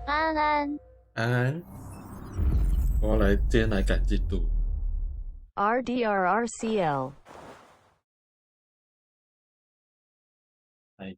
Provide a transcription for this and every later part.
安安，安安，我要今天来赶进度。RDRRCL。哎，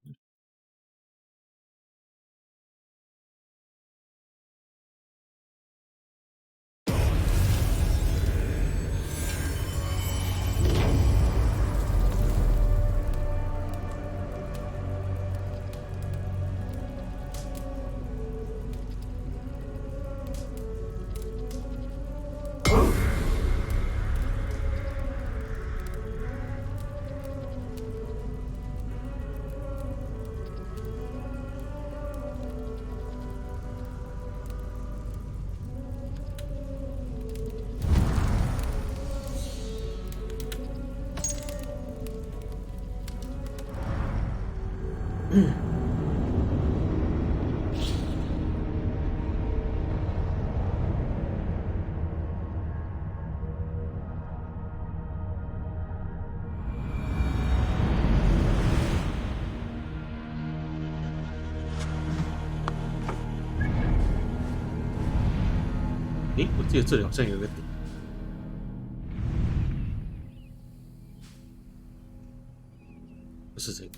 我记得这里好像有一个点，不是这个。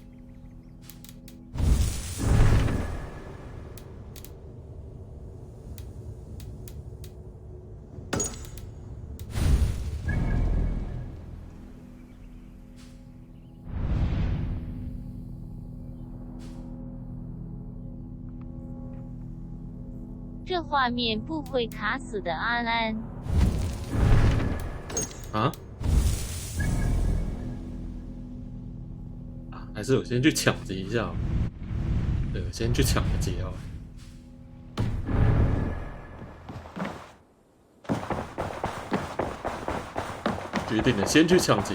这画面不会卡死的，安安。啊？还是我先去抢劫一下。对，我先去抢个劫哦。决定了，先去抢劫。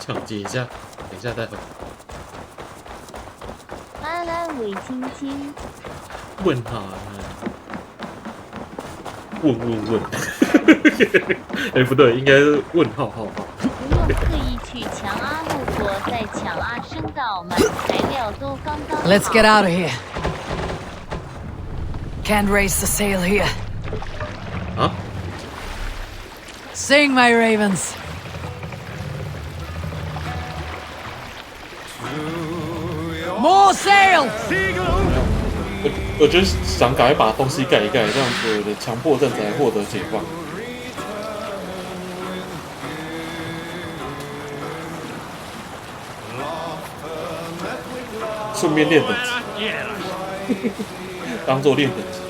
抢劫一下，等一下再回。安安伪青青，问他呢？问。哎，不对，应该是问号。不用刻意去抢啊，路过再抢啊，升到满材料都刚刚好。 Let's get out of here. Can't raise the sail here. 啊 Sing, my ravens. More sail. 我就是想赶快把东西盖一盖，这样子我的强迫症才获得解放。顺便练等级，当做练等级。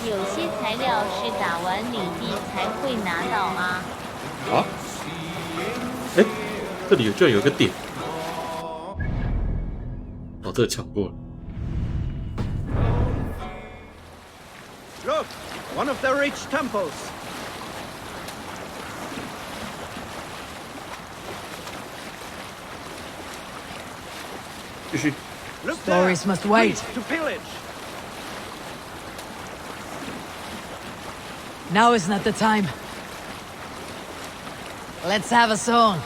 有些材料是打完领地才会拿到啊。啊？哎，这里居然有个点。哦，这个抢过了。 Look, one of the rich temples. 继续。 Look there. Stories must wait. To pillage. Now is not the time. Let's have a song.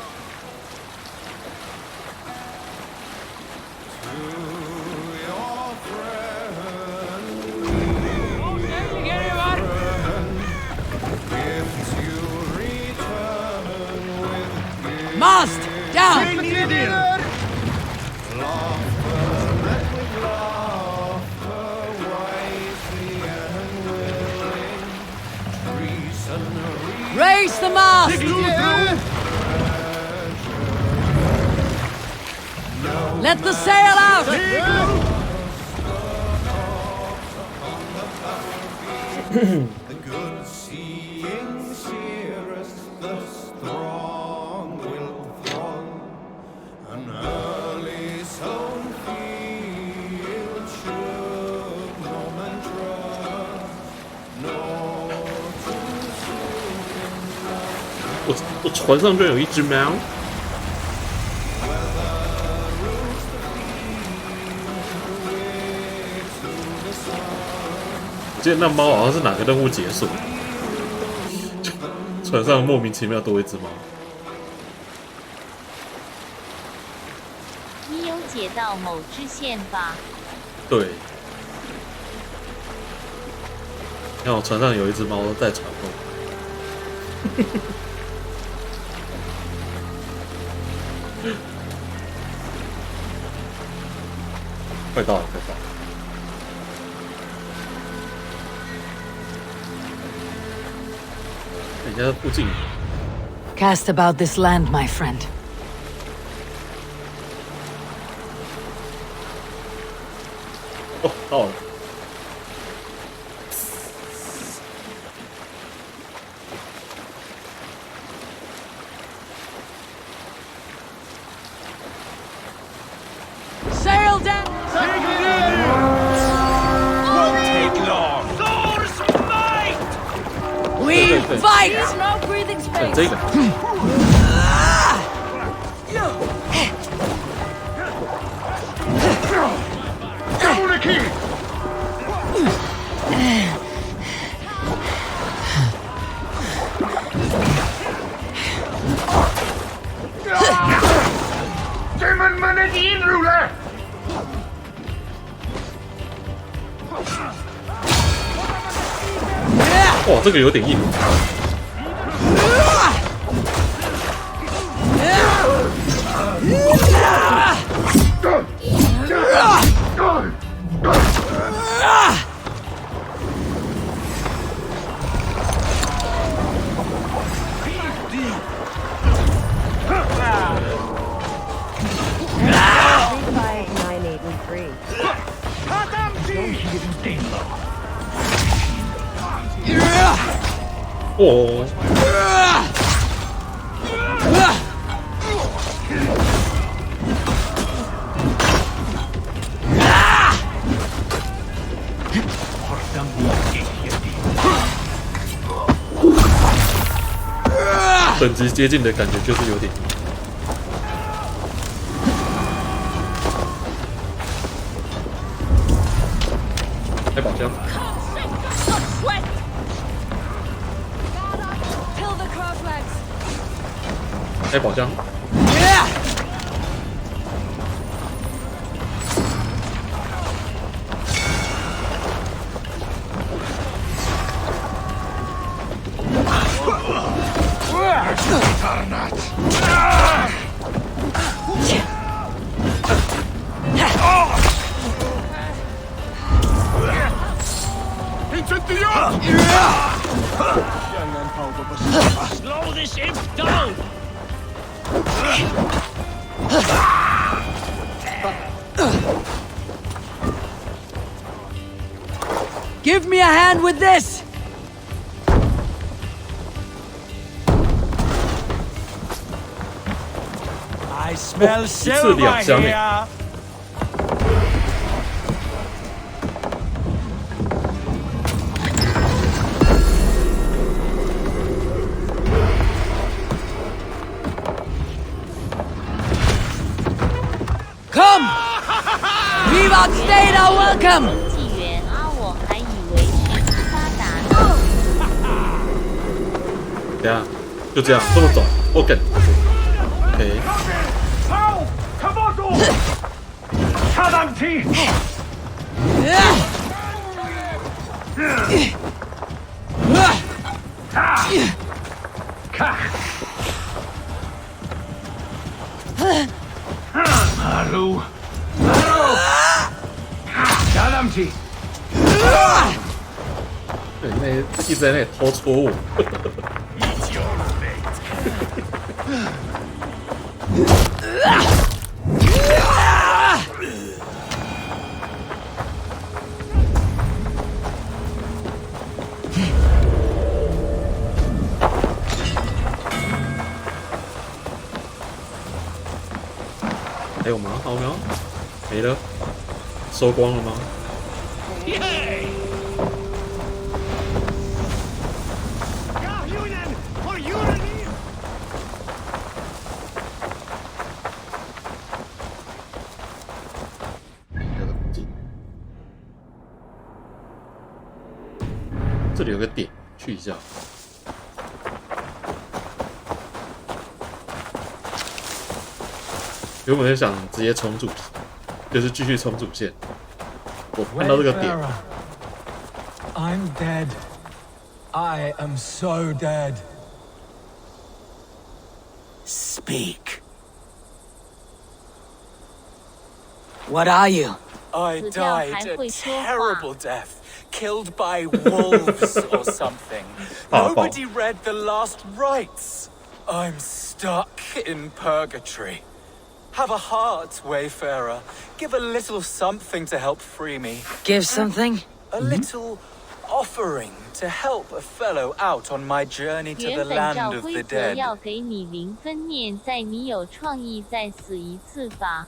Mast down. mast! Let the sail out! The good seeing seerest, the strong will throng. An early sown field should no man trust, nor too soon. 我船上居然有一只猫。我记得那猫好像是哪个任务结束，船上莫名其妙多一只猫。你有解到某支线吧？对，你看我船上有一只猫在船后。快到了，快到了！人家附近。Cast about this land, my friend. 哦，到了。Sail down! Won't take long. Thor's might! We 对 fight! No breathing 等 space. 这个。Demon Manadine ruler! 哇，这个有点硬。哦，等级接近的感觉就是有点硬。开宝箱。 开宝箱。Slow this imp down! Give me a hand with this! I smell 一次silver 2箱 here! Come! We've outstayed our welcome! 纪元啊，我还以为是斯巴达呢。等一下，就这样，这么走。OK。OK。 Au! Caboto! Cadanti! Maru! Maru! Cadanti! 对，那一直在那里偷戳我。还有吗？好没有？没了，收光了吗？这里有个点，去一下。原本就想直接冲主题，就是继续冲主线。我看到这个点。I'm dead. I am so dead. Speak. What are you? I 死掉还 died 会 a 说话。 terrible death, killed by wolves or something. Nobody read the last rites. I'm stuck in purgatory. Have a heart, Wayfarer. Give a little something to help free me. Give something? A little offering to help a fellow out on my journey to 原 the 本照 land of 规 the 则 dead. 要给你0分面，在你有创意再死一次吧。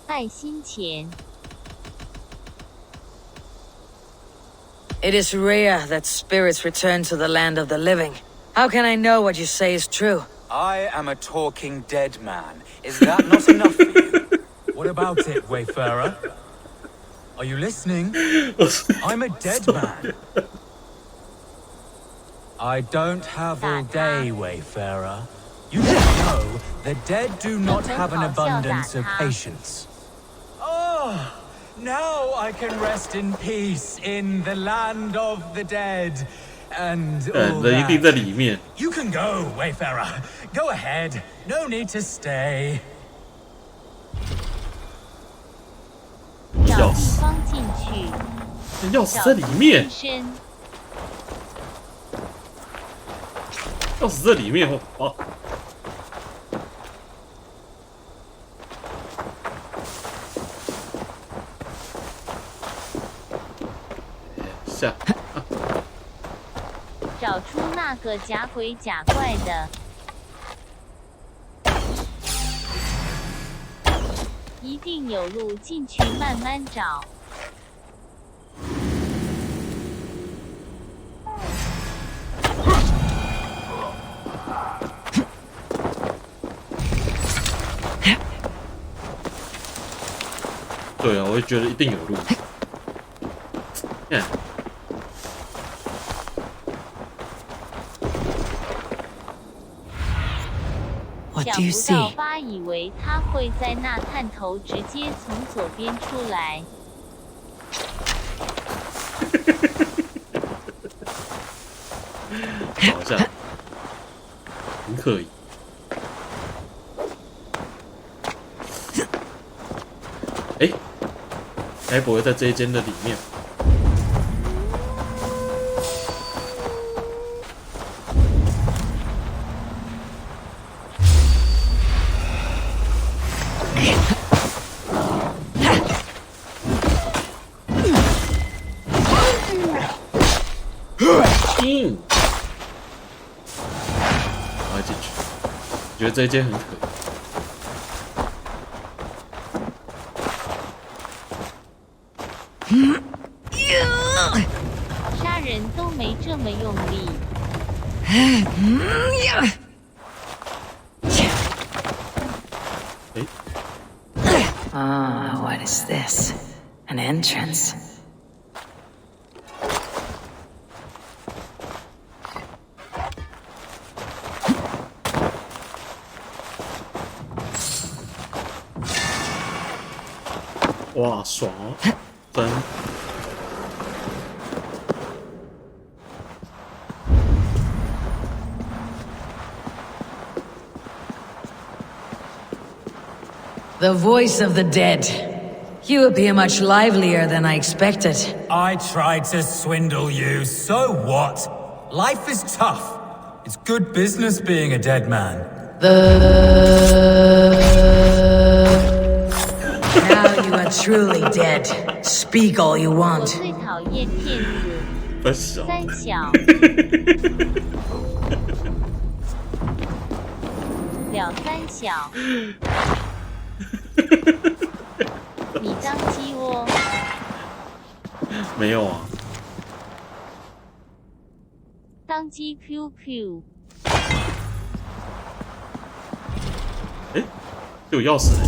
爱心钱。 It is rare that spirits return to the land of the living. How can I know what you say is true? I am a talking dead man. Is that not enough for you? What about it, Wayfarer? Are you listening? I'm a dead man. I don't have all day, Wayfarer. You should know the dead do not have an abundance of patience. Oh, now I can rest in peace in the land of the dead. And all 人一定在 that. 里面。 You can go, Wayfarer. Go ahead. No need to stay. 找地钥匙，方进去。钥匙在里面，身。钥匙在里面哦。下。找出那个假鬼假怪的。一定有路进去，慢慢找。对啊，我也觉得一定有路。看。 What do you 想不到 see? 吧，以为他会在那探头直接从左边出来。找一下，很可疑。哎，该不会在这一间的里面？ 我要进去，觉得这一间很可疑。杀人都没这么用力。 Ah, what is this? An entrance. Wow, 哇，爽哦！真。The voice of the dead. You appear much livelier than I expected. I tried to swindle you, so what? Life is tough. It's good business being a dead man. Now you are truly dead. Speak all you 我 want. 最讨厌骗子。分手。三小。了三小。你当鸡窝。没有啊。当鸡 QQ。哎，有钥匙哎。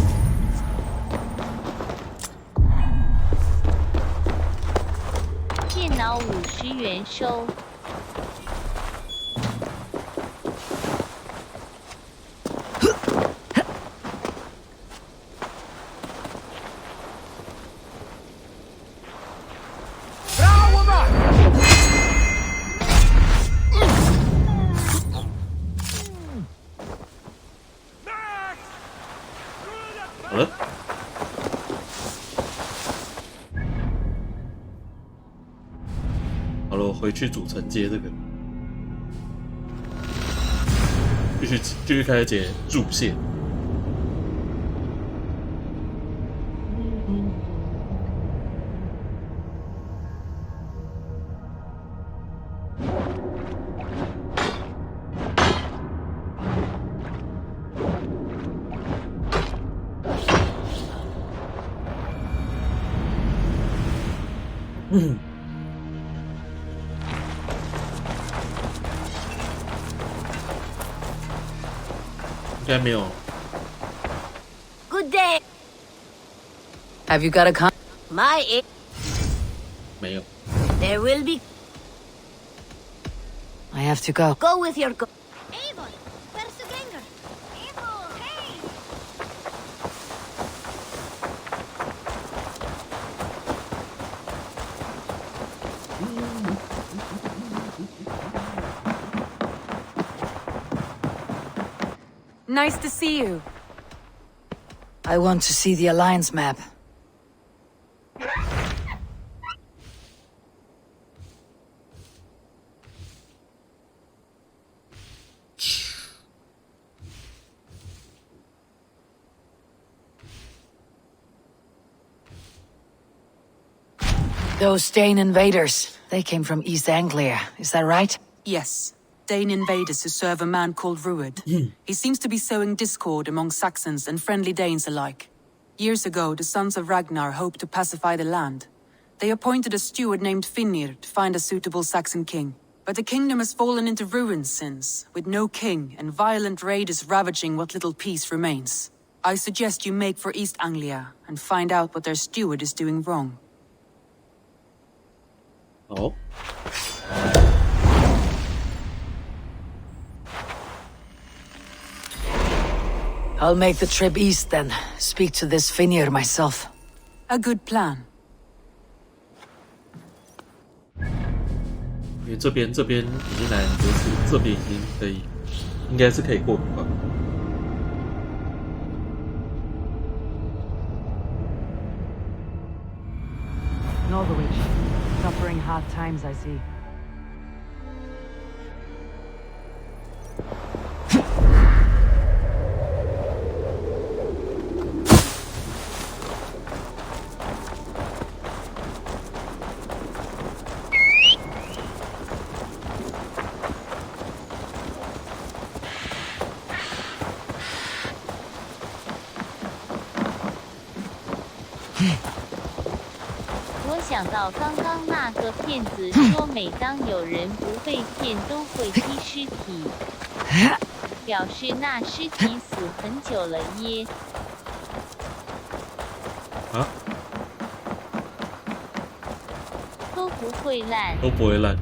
电脑50元收。好了。好了，我回去主城接这个，继续开始解主线。应该没有。Good day. Have you got a con? My 没有。 there will be. I have to go. Go with your go. Avon, where's the ganger? Avon, hey. Nice to see you. I want to see the Alliance map. Those Dane invaders, they came from East Anglia, is that right? Yes. Dane invaders who serve a man called Ruud. He seems to be sowing discord among Saxons and friendly Danes alike. Years ago, the sons of Ragnar hoped to pacify the land. They appointed a steward named Finnir to find a suitable Saxon king. But the kingdom has fallen into ruins since, with no king and violent raiders ravaging what little peace remains. I suggest you make for East Anglia and find out what their steward is doing wrong. Oh. I'll make the trip east then. Speak to this Finnir myself. A good plan. 因为这边已经来很多次，这边已经可以，应该是可以过很快。Northwich, suffering hard times, I see. Hmm. 我想到刚刚那个骗子说，每当有人不被骗，都会踢尸体，表示那尸体死很久了耶。啊？都不会烂。都不会烂。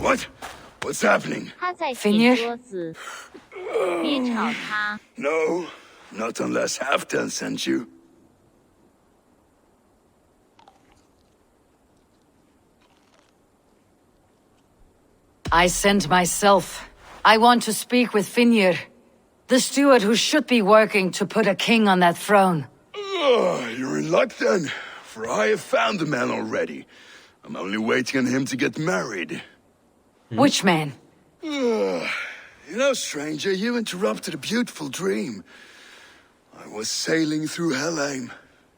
What? What's happening? 他在舔桌子，别吵他。No, not unless Halfdan sent you. I sent myself. I want to speak with Finnir. The steward who should be working to put a king on that throne. You're in luck then, for I have found the man already. I'm only waiting on him to get married. Which man? You know, stranger, you interrupted a beautiful dream. I was sailing through Helheim,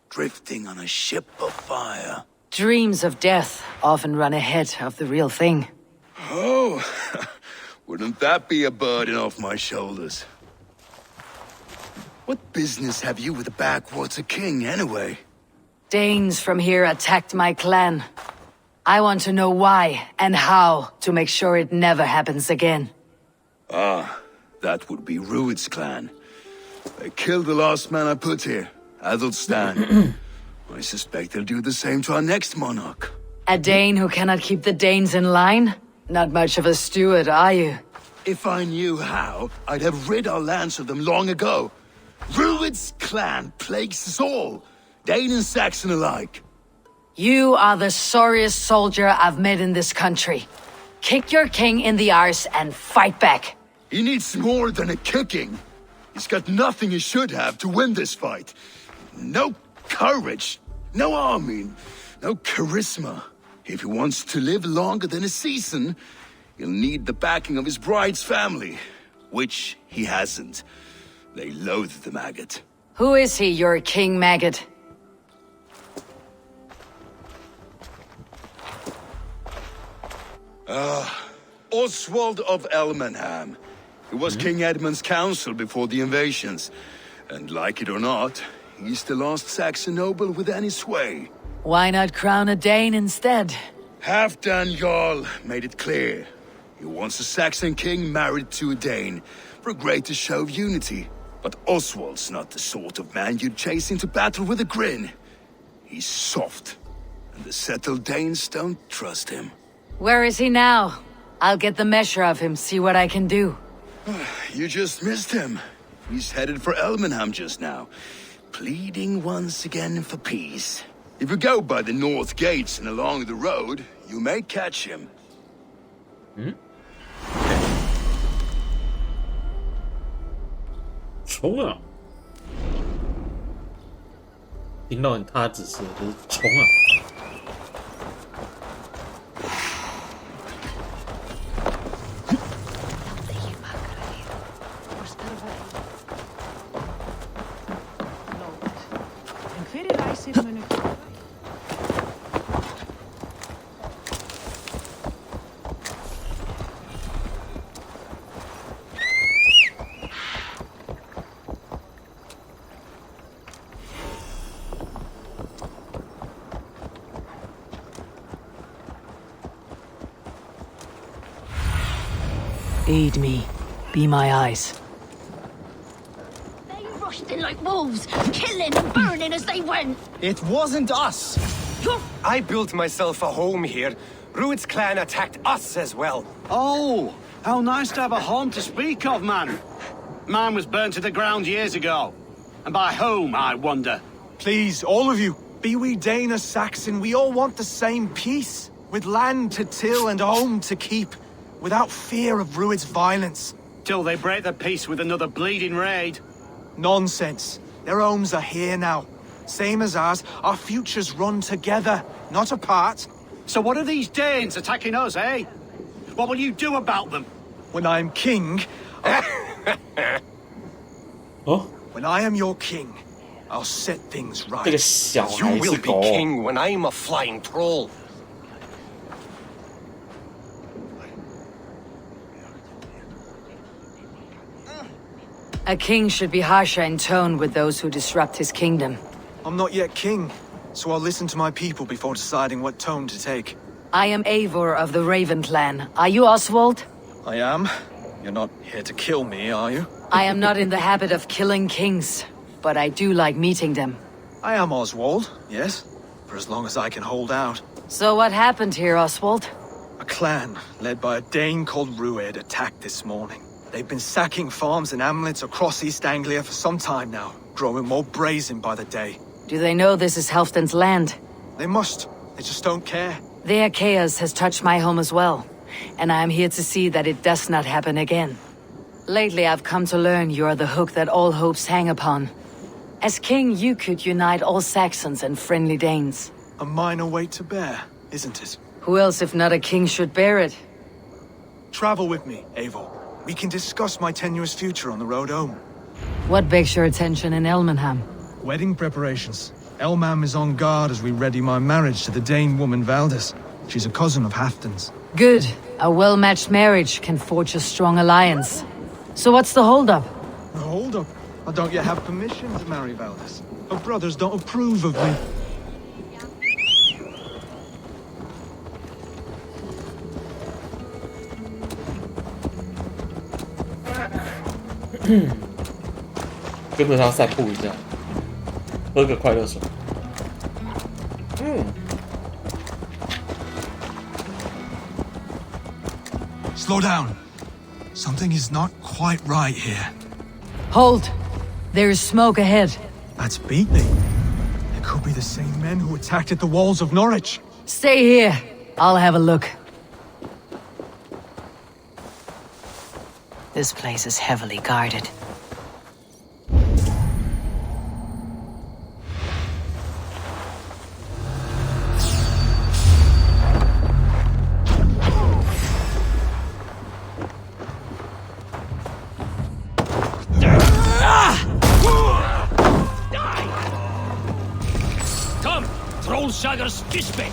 drifting on a ship of fire. Dreams of death often run ahead of the real thing. Oh, wouldn't that be a burden off my shoulders? What business have you with the backwater king, anyway? Danes from here attacked my clan. I want to know why and how to make sure it never happens again. Ah, that would be Rued's clan. They killed the last man I put here, Adelstan. I suspect they'll do the same to our next monarch. A Dane who cannot keep the Danes in line? Not much of a steward, are you? If I knew how, I'd have rid our lands of them long ago. Rued's clan plagues us all, Dane and Saxon alike. You are the sorriest soldier I've met in this country. Kick your king in the arse and fight back. He needs more than a kicking. He's got nothing he should have to win this fight. No courage, no army, no charisma. If he wants to live longer than a season, he'll need the backing of his bride's family, which he hasn't. They loathe the maggot. Who is he, your king maggot? Oswald of Elmenham. He was King Edmund's counsel before the invasions. And like it or not, he's the last Saxon noble with any sway. Why not crown a Dane instead? Halfdan Jarl made it clear. He wants a Saxon king married to a Dane, for a greater show of unity. But Oswald's not the sort of man you'd chase into battle with a grin. He's soft, and the settled Danes don't trust him. Where is he now? I'll get the measure of him, see what I can do. You just missed him. He's headed for Elmenham just now, pleading once again for peace. If you go by the north gates and along the road, you may catch him. Hmm? 冲啊！听到他指示就是冲啊！ Aid me. Be my eyes. They rushed in like wolves, killing and burning as they went. It wasn't us. I built myself a home here. Rued's clan attacked us as well. Oh, how nice to have a home to speak of, man. Mine was burnt to the ground years ago. And by whom, I wonder? Please, all of you, be we Dane or Saxon, we all want the same peace. With land to till and home to keep. Without fear of Rued's violence. Till they break the peace with another bleeding raid. Nonsense. Their homes are here now. Same as ours, our futures run together, not apart. So what are these Danes attacking us, eh? What will you do about them? When I am king...哦， When I am your king, I'll set things 这个 right. 小 You 孩 will 是 be 狗。 king when I'm a flying troll. A king should be harsher in tone with those who disrupt his kingdom. I'm not yet king, so I'll listen to my people before deciding what tone to take. I am Eivor of the Raven clan. Are you Oswald? I am. You're not here to kill me, are you? I am not in the habit of killing kings, but I do like meeting them. I am Oswald, yes. For as long as I can hold out. So what happened here, Oswald? A clan, led by a Dane called Rued, attacked this morning. They've been sacking farms and hamlets across East Anglia for some time now, growing more brazen by the day. Do they know this is Halfdan's land? They must. They just don't care. Their chaos has touched my home as well, and I am here to see that it does not happen again. Lately, I've come to learn you are the hook that all hopes hang upon. As king, you could unite all Saxons and friendly Danes. A minor weight to bear, isn't it? Who else, if not a king, should bear it? Travel with me, Eivor. We can discuss my tenuous future on the road home. What begs your attention in Elmenham? Wedding preparations. Elmam is on guard as we ready my marriage to the Dane woman Valdis. She's a cousin of Halfdan's. Good. A well-matched marriage can forge a strong alliance. So what's the holdup? The hold-up? I don't yet have permission to marry Valdis. Her brothers don't approve of me. Hmm. 跟着他散步一下，喝个快乐水。Slow down. Something is not quite right here. Hold! There is smoke ahead. That's Beatley. It could be the same men who attacked at the walls of Norwich. Stay here. I'll have a look. This place is heavily guarded. Come, Trollshagger's fishbait.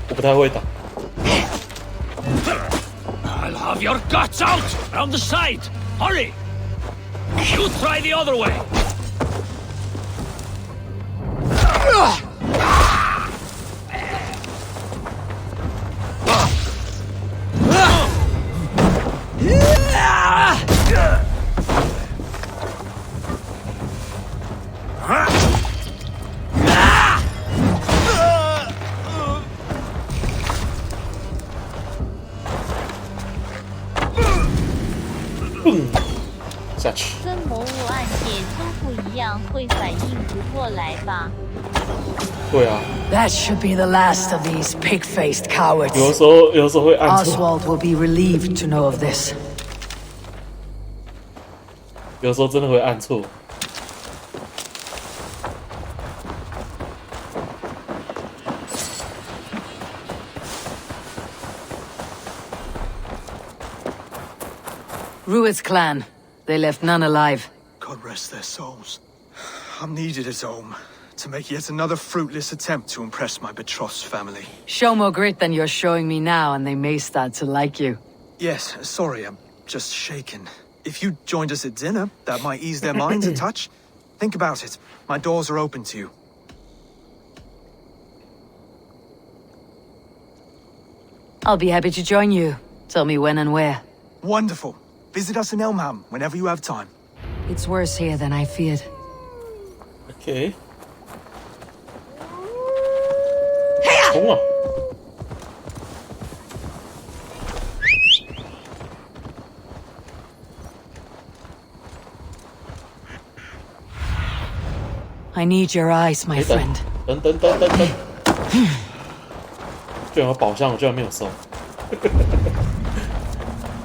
我不太会打。 I'll have your guts out! Round the side! Hurry! You try the other way!跟魔物案件都不一样，会反应不过来吧？对啊。 That should be the last of these pig-faced cowards. 有时候会按错。 Oswald will be relieved to know of this. 有时候真的会按错。 Rued's clan. They left none alive. God rest their souls. I'm needed at home to make yet another fruitless attempt to impress my betrothed family. Show more grit than you're showing me now, and they may start to like you. Yes, sorry, I'm just shaken. If you joined us at dinner, that might ease their minds a touch. Think about it. My doors are open to you. I'll be happy to join you. Tell me when and where. Wonderful. Visit us in Elmham whenever you have time. It's worse here than I feared. Okay. 冲啊！ I need your eyes, my friend. 等，居然有宝箱，我居然没有收。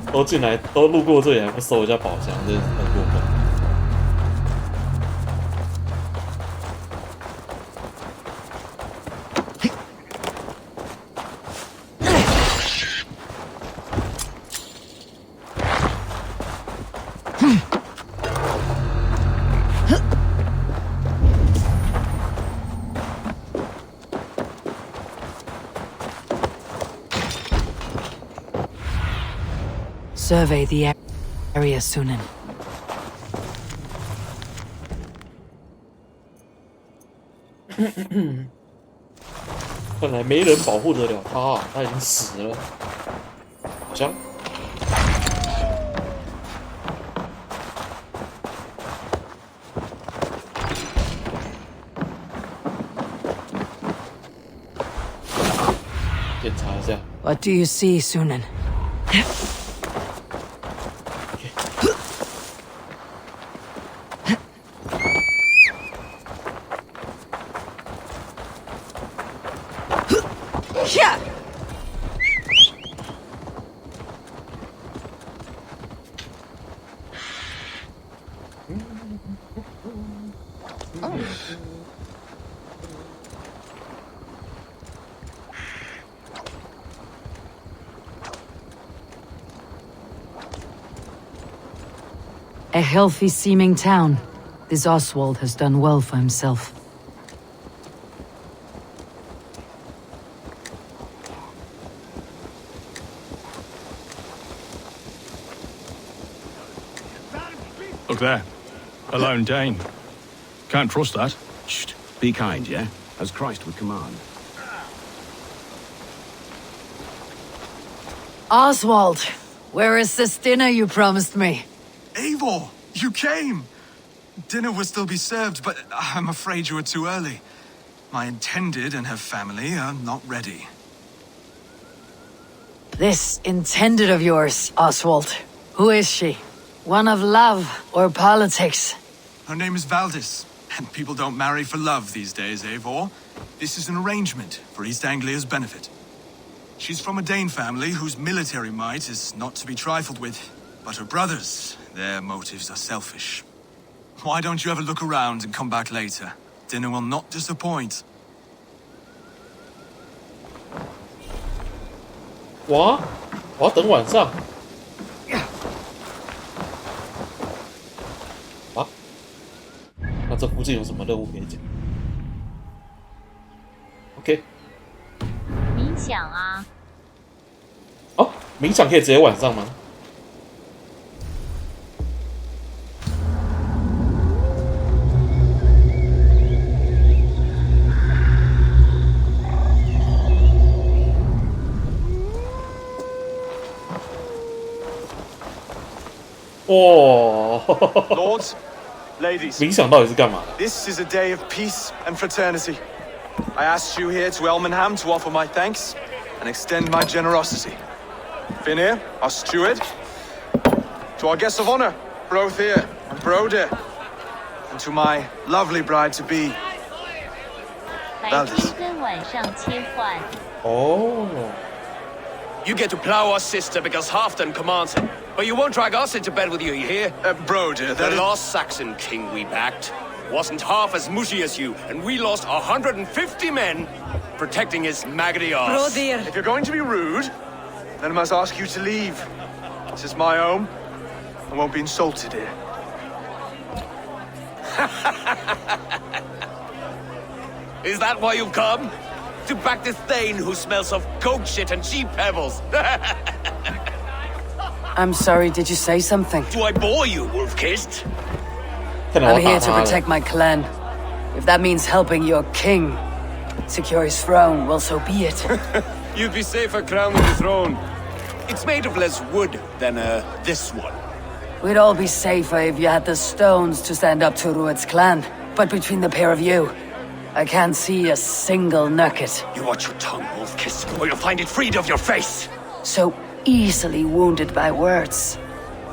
都进来，都路过这里还不收人家宝箱，真是很过分。 Survey the area, Sunan. 看来没人保护得了他啊，他已经死了。好像。检查一下。 What do you see, Sunan? A healthy-seeming town. This Oswald has done well for himself. Look there. A lone Dane. Can't trust that. Shh. Be kind, yeah? As Christ would command. Oswald, where is this dinner you promised me? Eivor, you came! Dinner will still be served, but I'm afraid you are too early. My intended and her family are not ready. This intended of yours, Oswald. Who is she? One of love or politics? Her name is Valdis, and people don't marry for love these days, Eivor. This is an arrangement for East Anglia's benefit. She's from a Dane family whose military might is not to be trifled with. But her brothers, their motives are selfish. Why don't you have a look around and come back later? Dinner will not disappoint. 我要等晚上。啊？那这附近有什么任务可以讲 ？OK。冥想啊。哦，冥想可以直接晚上吗？哦 Lords, ladies, 冥想到底是干嘛的？ this is a day of peace and fraternity. I asked you here to Elmenham to offer my thanks and extend my generosity. Finir, our steward, to our guests of honor, Brothir and Broder, and to my lovely bride-to-be, 白天跟晚上切换。哦。 You get to plow our sister because Halfdan commands it. But you won't drag us into bed with you hear? Broder, the last Saxon king we backed wasn't half as mushy as you, and we lost 150 men protecting his maggoty arse. If you're going to be rude, then I must ask you to leave. This is my home. I won't be insulted here. Is that why you've come? To back this Thane who smells of goat shit and cheap pebbles? I'm sorry, did you say something? Do I bore you, wolf-kissed? I'm here to protect my clan. If that means helping your king secure his throne, well, so be it. You'd be safer crowned the throne. It's made of less wood than, this one. We'd all be safer if you had the stones to stand up to Rued's clan. But between the pair of you, I can't see a single nugget. You watch your tongue, wolf-kiss, or you'll find it freed of your face. So easily wounded by words.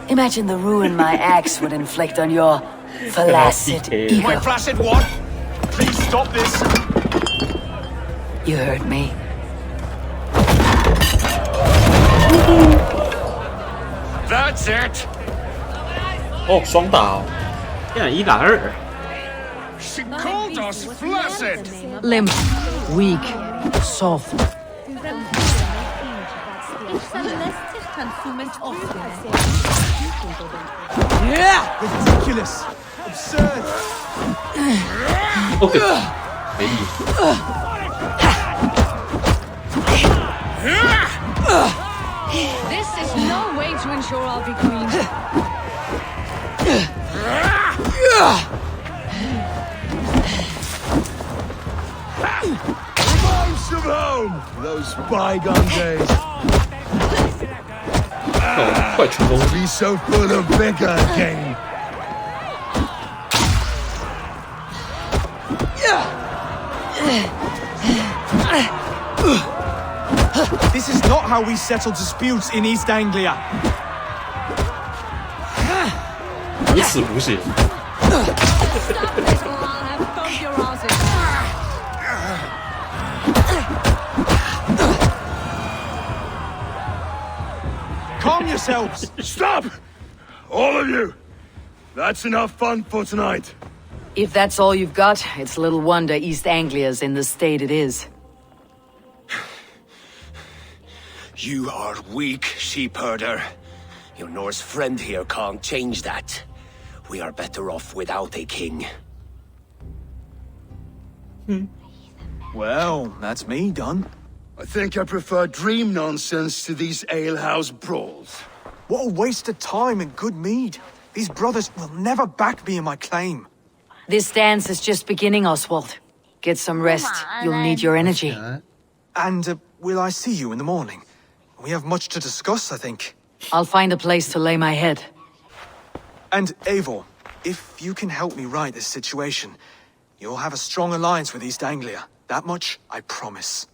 Imagine the ruin my axe would inflict on your flaccid ego. My flaccid what? Please stop this. You heard me. That's it. 哦，双打哦，这样1打2。 She called us flaccid. Limp, weak, soft. Ridiculous. Absurd. OK，没力。This is no way to ensure I'll be queen. Reminds of home! Those bygone days. Oh, be so full of vigor again. This is not how we settle disputes in East Anglia. 无耻不行。yourselves. Stop! All of you! That's enough fun for tonight. If that's all you've got, it's little wonder East Anglia's in the state it is. You are weak, sheepherder. Your Norse friend here can't change that. We are better off without a king. Well, that's me done. I think I prefer dream nonsense to these alehouse brawls. What a waste of time and good mead. These brothers will never back me in my claim. This dance is just beginning, Oswald. Get some rest. You'll need your energy. And will I see you in the morning? We have much to discuss, I think. I'll find a place to lay my head. And Eivor, if you can help me right this situation, you'll have a strong alliance with East Anglia. That much, I promise.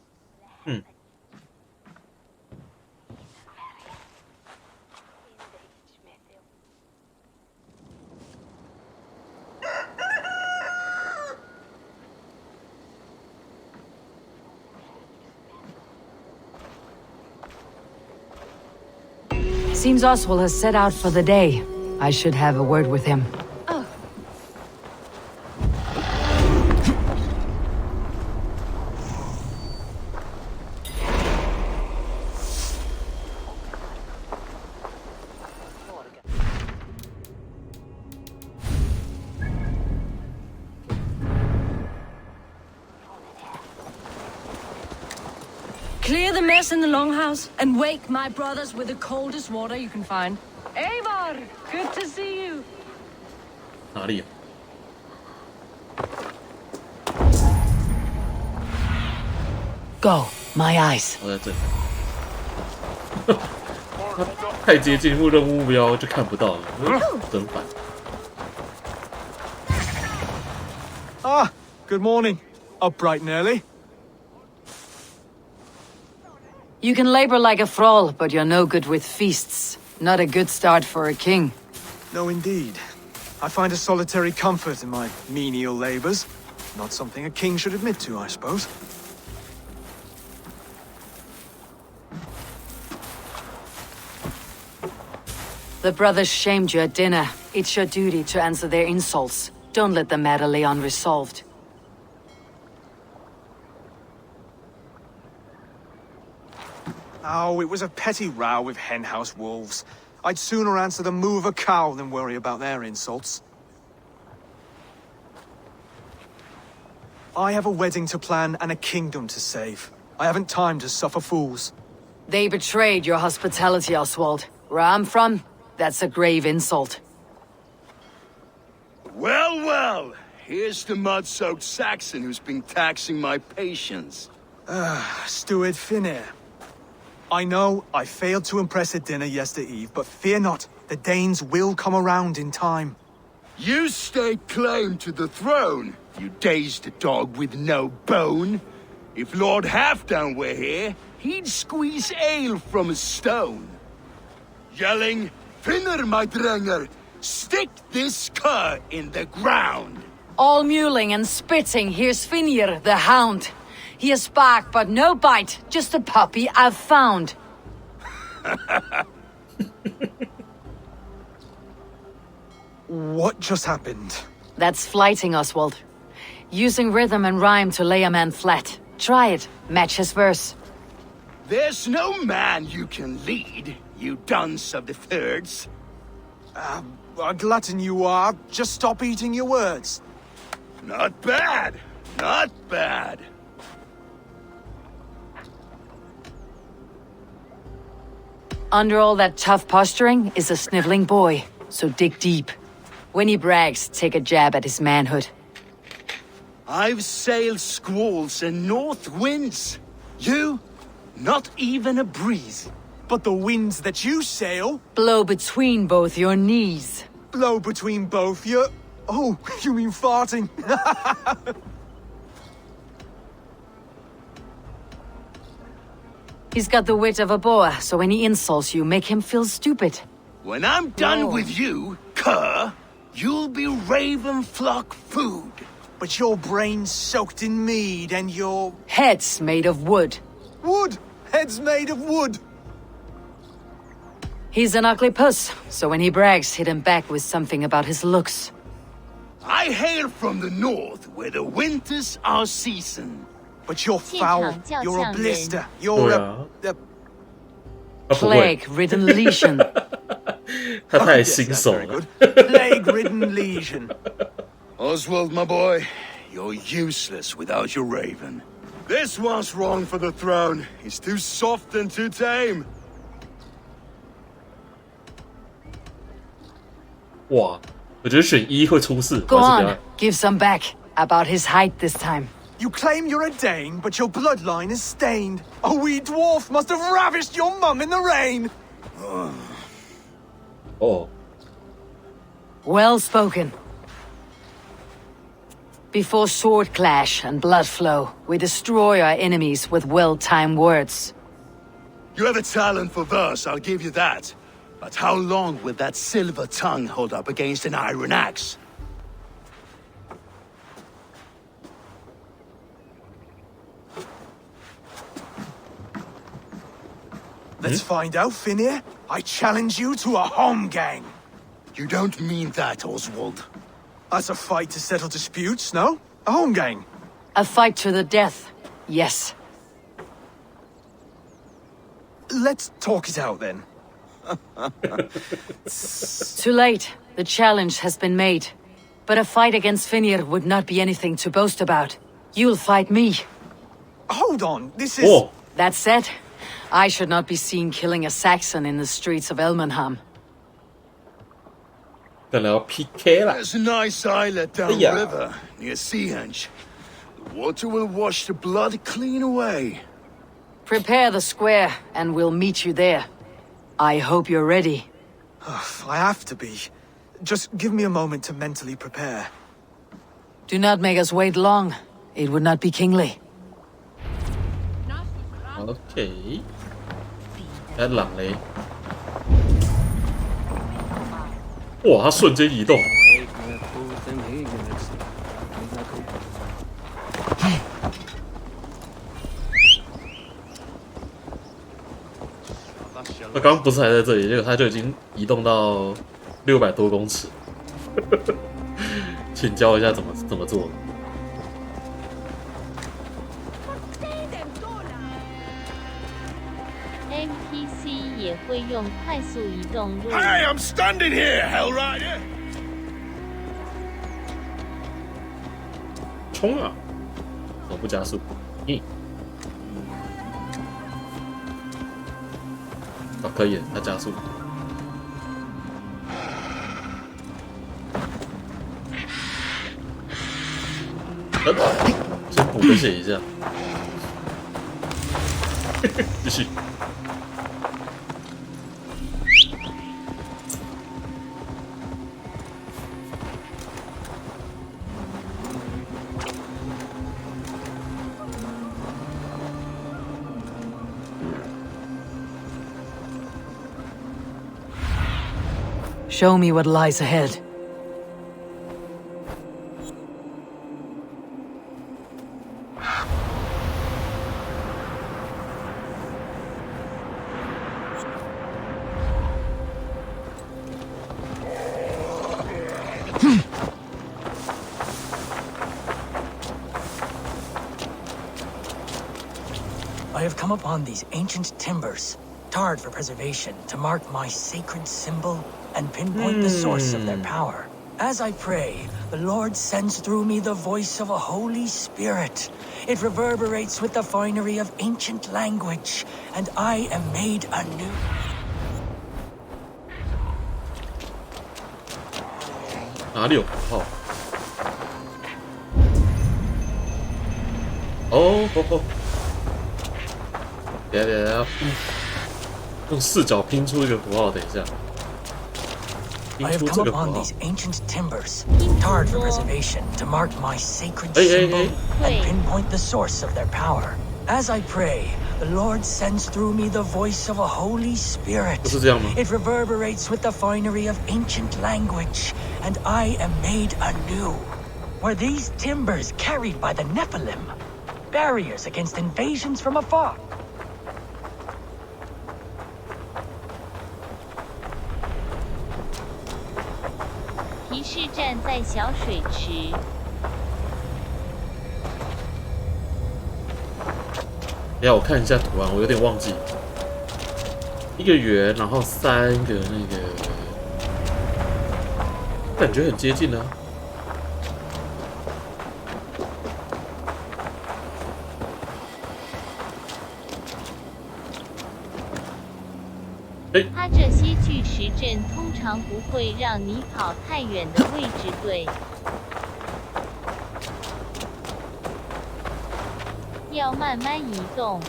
Seems Oswald has set out for the day. I should have a word with him. Clear the mess in the longhouse and wake my brothers with the coldest water you can find. Eivor, good to see you. 哪里啊？ Go, my eyes. 我在这里。太接近任务目标就看不到了，真烦。 Ah, good morning. Up bright and early. You can labor like a thrall, but you're no good with feasts. Not a good start for a king. No, indeed. I find a solitary comfort in my menial labors. Not something a king should admit to, I suppose. The brothers shamed you at dinner. It's your duty to answer their insults. Don't let the matter lay unresolved. Oh, it was a petty row with henhouse wolves. I'd sooner answer the moo of a cow than worry about their insults. I have a wedding to plan and a kingdom to save. I haven't time to suffer fools. They betrayed your hospitality, Oswald. Where I'm from, that's a grave insult. Well, well. Here's the mud-soaked Saxon who's been taxing my patience. Steward Finnair. I know I failed to impress at dinner yesterday eve, but fear not, the Danes will come around in time. You stake claim to the throne, you dazed dog with no bone. If Lord Halfdan were here, he'd squeeze ale from a stone. Yelling, Finner, my drenger, stick this cur in the ground. All mewling and spitting, here's Finir, the hound. He has bark, but no bite. Just a puppy I've found. What just happened? That's flighting, Oswald. Using rhythm and rhyme to lay a man flat. Try it. Match his verse. There's no man you can lead, you dunce of the thirds. A glutton you are. Just stop eating your words. Not bad. Not bad. Under all that tough posturing is a sniveling boy, so dig deep. When he brags, take a jab at his manhood. I've sailed squalls and north winds. You, not even a breeze. But the winds that you sail... Blow between both your knees. Blow between both your... Oh, you mean farting? He's got the wit of a boa, so when he insults you, make him feel stupid. When I'm done with you, cur, you'll be raven flock food. But your brain's soaked in mead and your... Head's made of wood. Wood! Head's made of wood! He's an ugly puss, so when he brags, hit him back with something about his looks. I hail from the north, where the winters are season. But you're foul. You're a blister. You're a plague-ridden lesion. 他太新手了。Plague-ridden lesion. Oswald, my boy, you're useless without your raven. This one's wrong for the throne. He's too soft and too tame. 哇，我觉得选一会出事。 Go on, give some back. About his height this time. You claim you're a Dane, but your bloodline is stained. A wee dwarf must have ravished your mum in the rain. Oh. Well spoken. Before sword clash and blood flow, we destroy our enemies with well-timed words. You have a talent for verse, I'll give you that. But how long will that silver tongue hold up against an iron axe? Let's find out, Finir. I challenge you to a home gang. You don't mean that, Oswald. That's a fight to settle disputes, no? A home gang. A fight to the death, yes. Let's talk it out, then. Too late. The challenge has been made. But a fight against Finir would not be anything to boast about. You'll fight me. Hold on, this is... Oh. That said, I should not be seen killing a Saxon in the streets of Elmenham. 等来要 PK 了。 There's a nice islet down the river, near Seahenge. The water will wash the blood clean away. Prepare the square, and we'll meet you there. I hope you're ready. I have to be. Just give me a moment to mentally prepare. Do not make us wait long. It would not be kingly. OK， 在狼嘞！哇，他瞬间移动。他刚刚不是还在这里，结果他就已经移动到600多公尺。请教一下怎么做。 NPC 也会用快速移动入。 Hey, I'm standing here, Hell Rider! 冲啊！手不加速。哦，可以，他加速。先补个血一下。继续。 Show me what lies ahead. I have come upon these ancient timbers, tarred for preservation, to mark my sacred symbol and pinpoint the source of their power. As I pray, the Lord sends through me the voice of a Holy Spirit. It reverberates with the finery of ancient language, and I am made anew. 哪里有符号？哦，等一下，用视角拼出一个符号，等一下。 I have come upon these ancient timbers, tarred for preservation, to mark my sacred symbol and pinpoint the source of their power. As I pray, the Lord sends through me the voice of a Holy Spirit. It reverberates with the finery of ancient language, and I am made anew. Were these timbers carried by the Nephilim? Barriers against invasions from afar? 站在小水池。等下我看一下图案，我有点忘记。一个圆，然后3个那个，感觉很接近啊。它这些巨石阵通常不会让你跑太远的位置，对。要慢慢移动。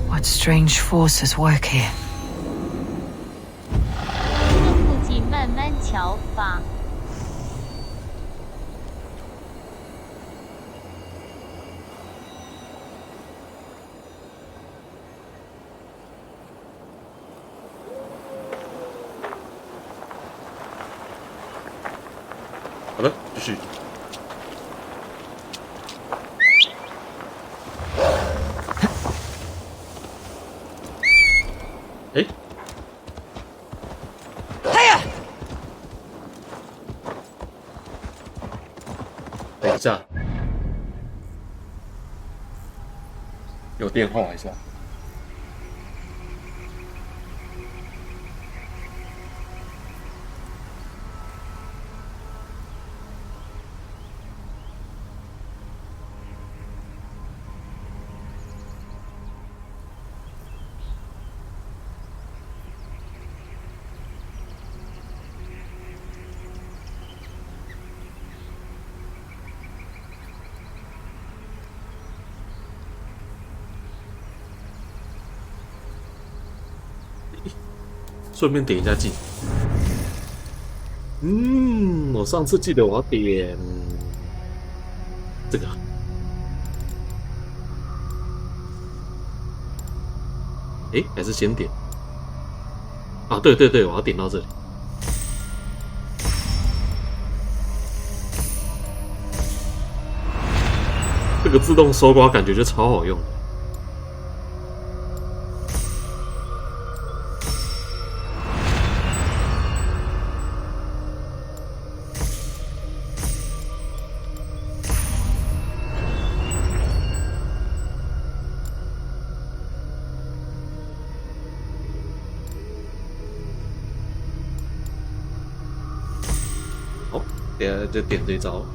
What strange forces work here? 附近慢慢瞧吧。好的，继续。哎，等一下，有电话一下。顺便点一下记。我上次记得我要点这个。诶，还是先点。啊，对对对，我要点到这里。这个自动搜刮感觉就超好用的。就点这招。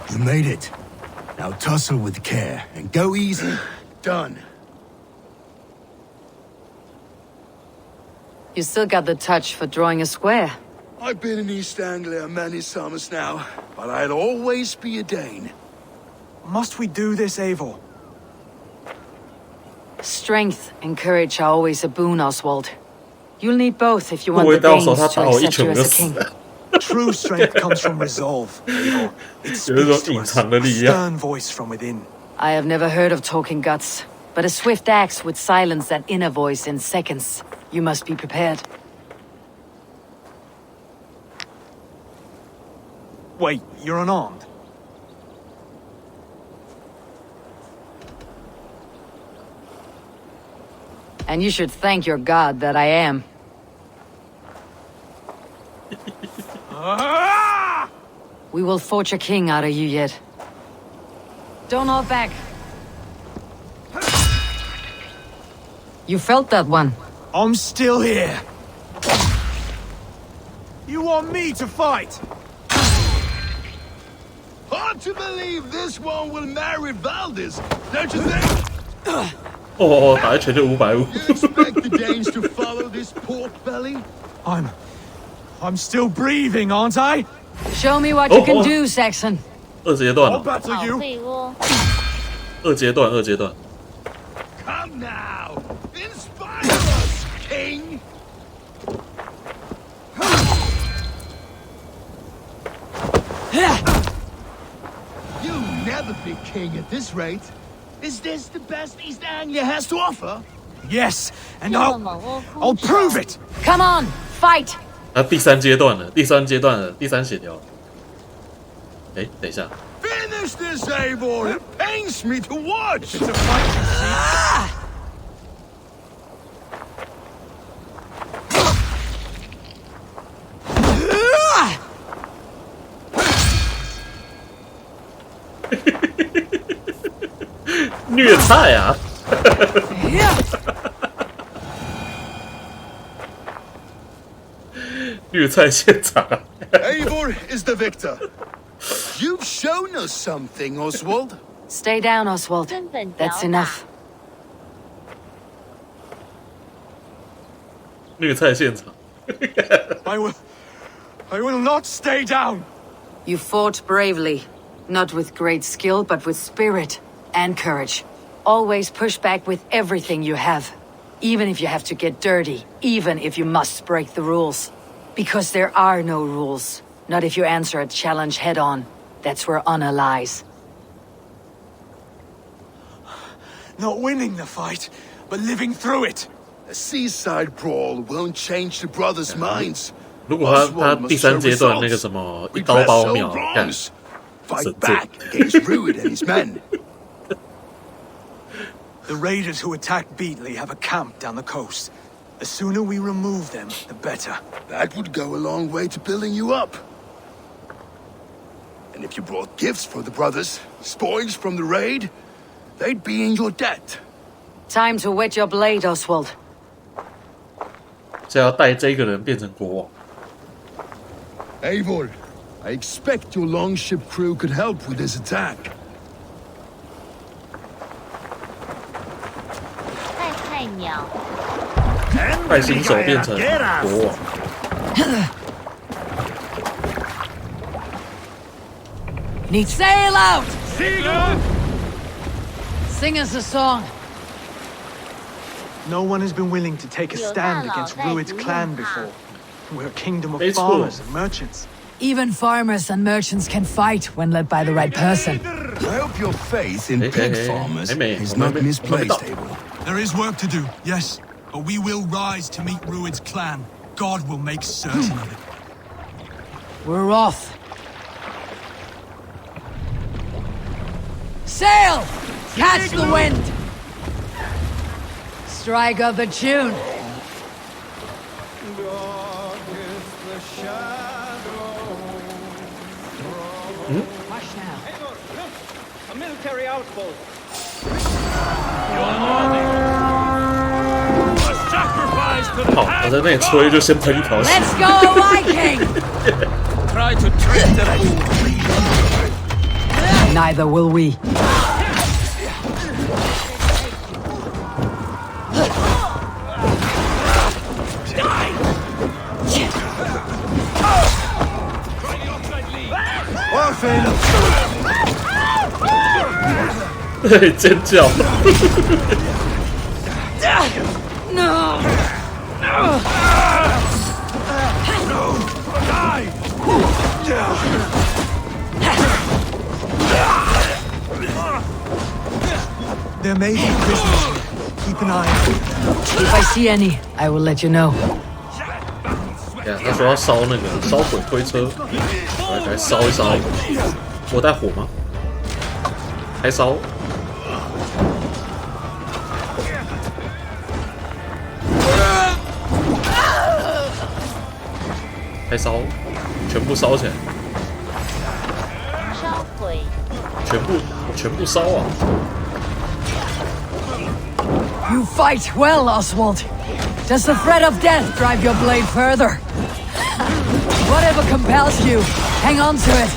You made it. Now tussle with care and go easy. Done. You still got the touch for drawing a square. I've been in East Anglia many summers now, but I'll always be a Dane. Must we do this, Eivor? Strength and courage are always a boon, Oswald. You'll need both if you want the Danes to accept you as a king. True strength comes from resolve, Eivor. It speaks to us, a stern voice from within. I have never heard of talking guts, but a swift axe would silence that inner voice in seconds. You must be prepared. Wait, you're unarmed? And you should thank your god that I am. We will forge a king out of you yet. Don't hold back. You felt that one. I'm still here. You want me to fight? Hard to believe this one will marry Valdis, don't you think? 哦，打一拳就550。You expect the Danes to follow this pork belly? I'm still breathing, aren't I? Show me what you can do, Saxon. 2阶段了。好废物。2阶段，2阶段。Come now, inspire us, King. never be king at this rate. Is this the best East Anglia has to offer? Yes, and I'll prove it. Come on, fight. 啊，第三阶段了，第三阶段了，第三血条。哎，等一下。Finish this, Eivor! It pains me to watch! It's a fight, you see. 虐菜啊！虐菜现场。Eivor is the victor. You've shown us something, Oswald. Stay down, Oswald. That's enough. 虐菜现场。I will not stay down. You fought bravely, not with great skill, but with spirit and courage. Always push back with everything you have, even if you have to get dirty, even if you must break the rules. Because there are no rules, not if you answer a challenge head-on. That's where honor lies. Not winning the fight, but living through it. A seaside brawl won't change the brothers' minds. 如果他第三阶段那个什么一刀把我秒干， Fight back against Ruud and his men. The raiders who attacked Beatley have a camp down the coast. The sooner we remove them, the better. That would go a long way to building you up. And if you brought gifts for the brothers, spoils from the raid, they'd be in your debt. Time to wet your blade, Oswald. 这要带这个人变成国王。Eivor, I expect your longship crew could help with this attack. 菜鸟。派新手变成国王。Need sail out! Sing us a song. No one has been willing to take a stand against Rued's clan before. We're a kingdom of farmers and merchants. Even farmers and merchants can fight when led by the right person. I hope your faith in pig farmers is not misplaced, Eivor. There is work to do, yes. But we will rise to meet Rued's clan. God will make certain of it. We're off. Sail! Catch the wind! Strike up a tune. Watch now. A military outpost. 好，我在那里吹就先喷一条血。 Let's go, Viking! Try to trick the fool. Neither will we. Orphan! 对，尖叫。No! There may be prisoners here. Keep an eye on them. If I see any, I will let you know. 他说要烧那个烧鬼推车，我来烧一烧。我带火吗？开烧。开烧，全部烧起来。烧毁。全部烧啊！ You fight well, Oswald. Does the threat of death drive your blade further? Whatever compels you, hang on to it.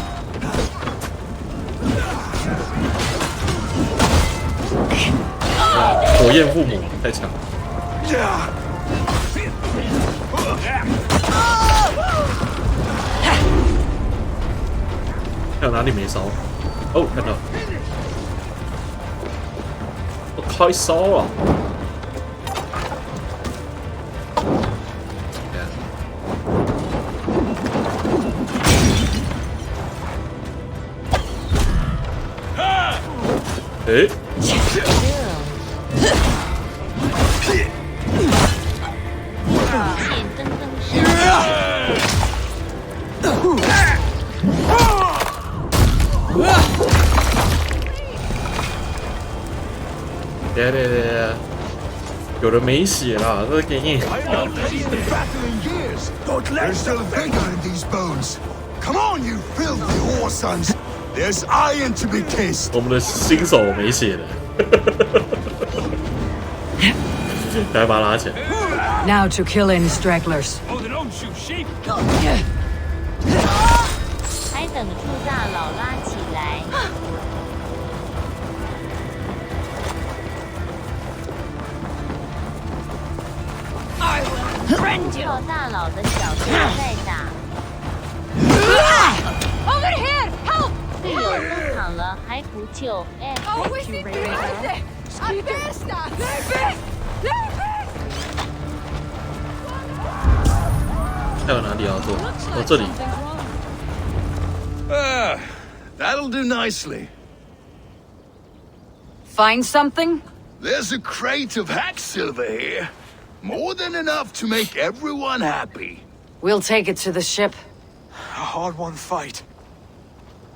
火焰父母太强。看哪里没烧？哦，看到。我开烧了。 Ah! 哎，现登登是。对，有人没血了，这给你。 There's still vigor in these bones. Come on, you filthy whore sons. There's iron to be kissed. 我们的新手没血的，来把他拉起来。 Now to kill any stragglers. 还等住大佬拉起来。靠大佬的小弟在打。Over here! Help! 队友都躺了还不救，哎！ Oh, we see behind A besta! Leave 还有哪里要做？哦，这里。 That'll do nicely. Find something? There's a crate of hack silver here. More than enough to make everyone happy. We'll take it to the ship. A hard-won fight.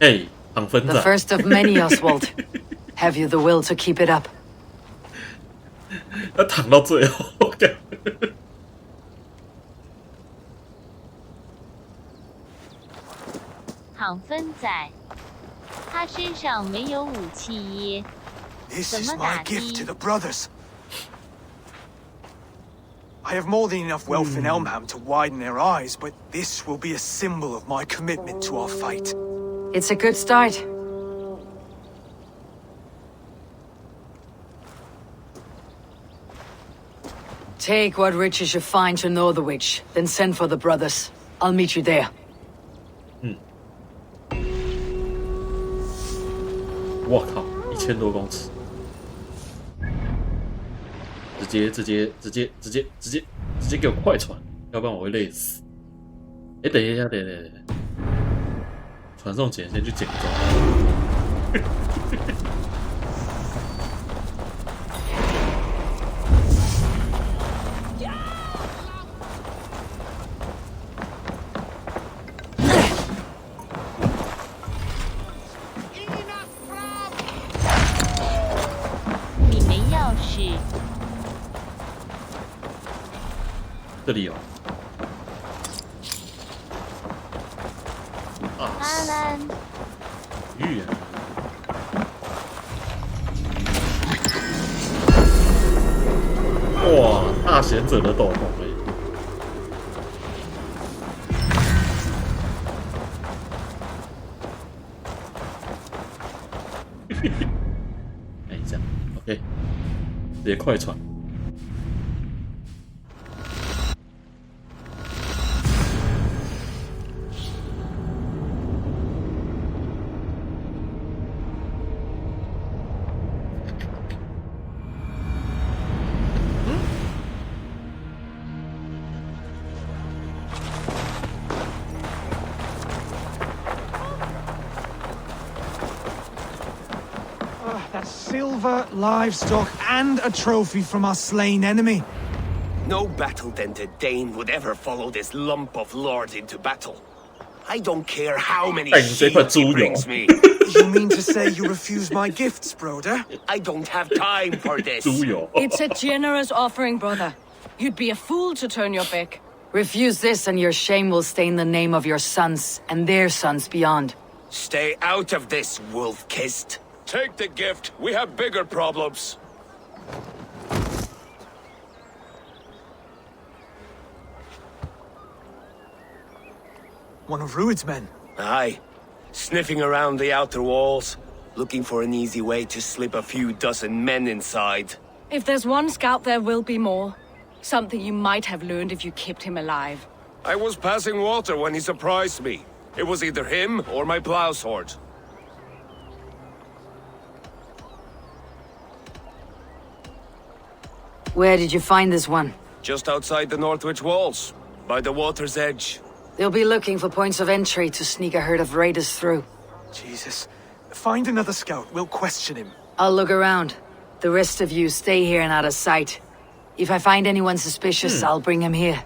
哎，躺分仔。 The first of many, Oswald. Have you the will to keep it up? 他躺到最后，干。躺分仔，他身上没有武器耶， This 怎 is 么 my 打 gift 的 to？the brothers. I have more than enough wealth in Elmham to widen their eyes, but this will be a symbol of my commitment to our fight. It's a good start. Take what riches you find to know the witch, then send for the brothers. I'll meet you there. 我靠，1000多公尺，直接给我快船，要不然我会累死。哎，等一下，等，传送前先去捡装。你没钥匙。这里有。阿兰，玉啊！哇，大贤者的斗篷哎！哎，这样 OK， 直接快传。That's silver, livestock, and a trophy from our slain enemy. No battle-dented Dane would ever follow this lump of lord into battle. I don't care how many shields he brings me. You mean to say you refuse my gifts, broder? I don't have time for this. It's a generous offering, brother. You'd be a fool to turn your back. Refuse this and your shame will stain the name of your sons and their sons beyond. Stay out of this, wolf-kissed. Take the gift. We have bigger problems. One of Rued's men. Aye. Sniffing around the outer walls, looking for an easy way to slip a few dozen men inside. If there's one scout, there will be more. Something you might have learned if you kept him alive. I was passing water when he surprised me. It was either him or my plow sword. Where did you find this one? Just outside the Northwich walls, by the water's edge. They'll be looking for points of entry to sneak a herd of raiders through. Jesus. Find another scout. We'll question him. I'll look around. The rest of you stay here and out of sight. If I find anyone suspicious, I'll bring him here.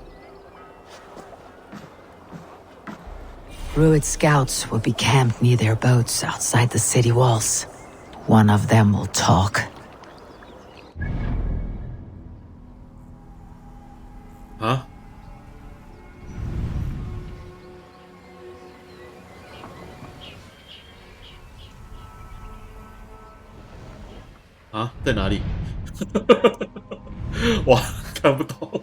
Ruid scouts will be camped near their boats outside the city walls. One of them will talk. Huh?啊，在哪里？哇，看不懂。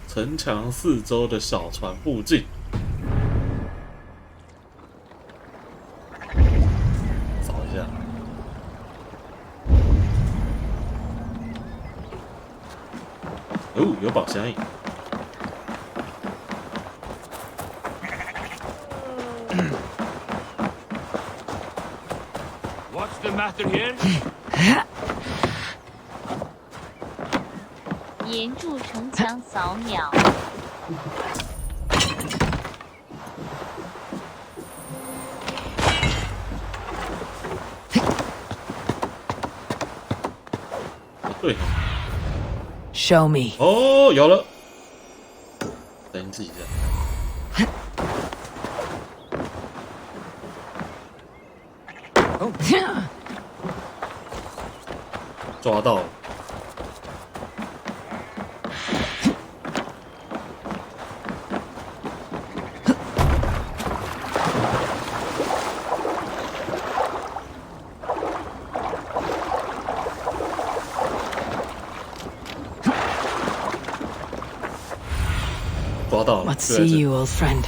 城墙四周的小船附近，扫一下。哦，有宝箱。What's the matter here? 沿住城墙扫描。对。Show me. 哦，有了。等你自己一下。抓到了。抓到了。 Let's see you, old friend.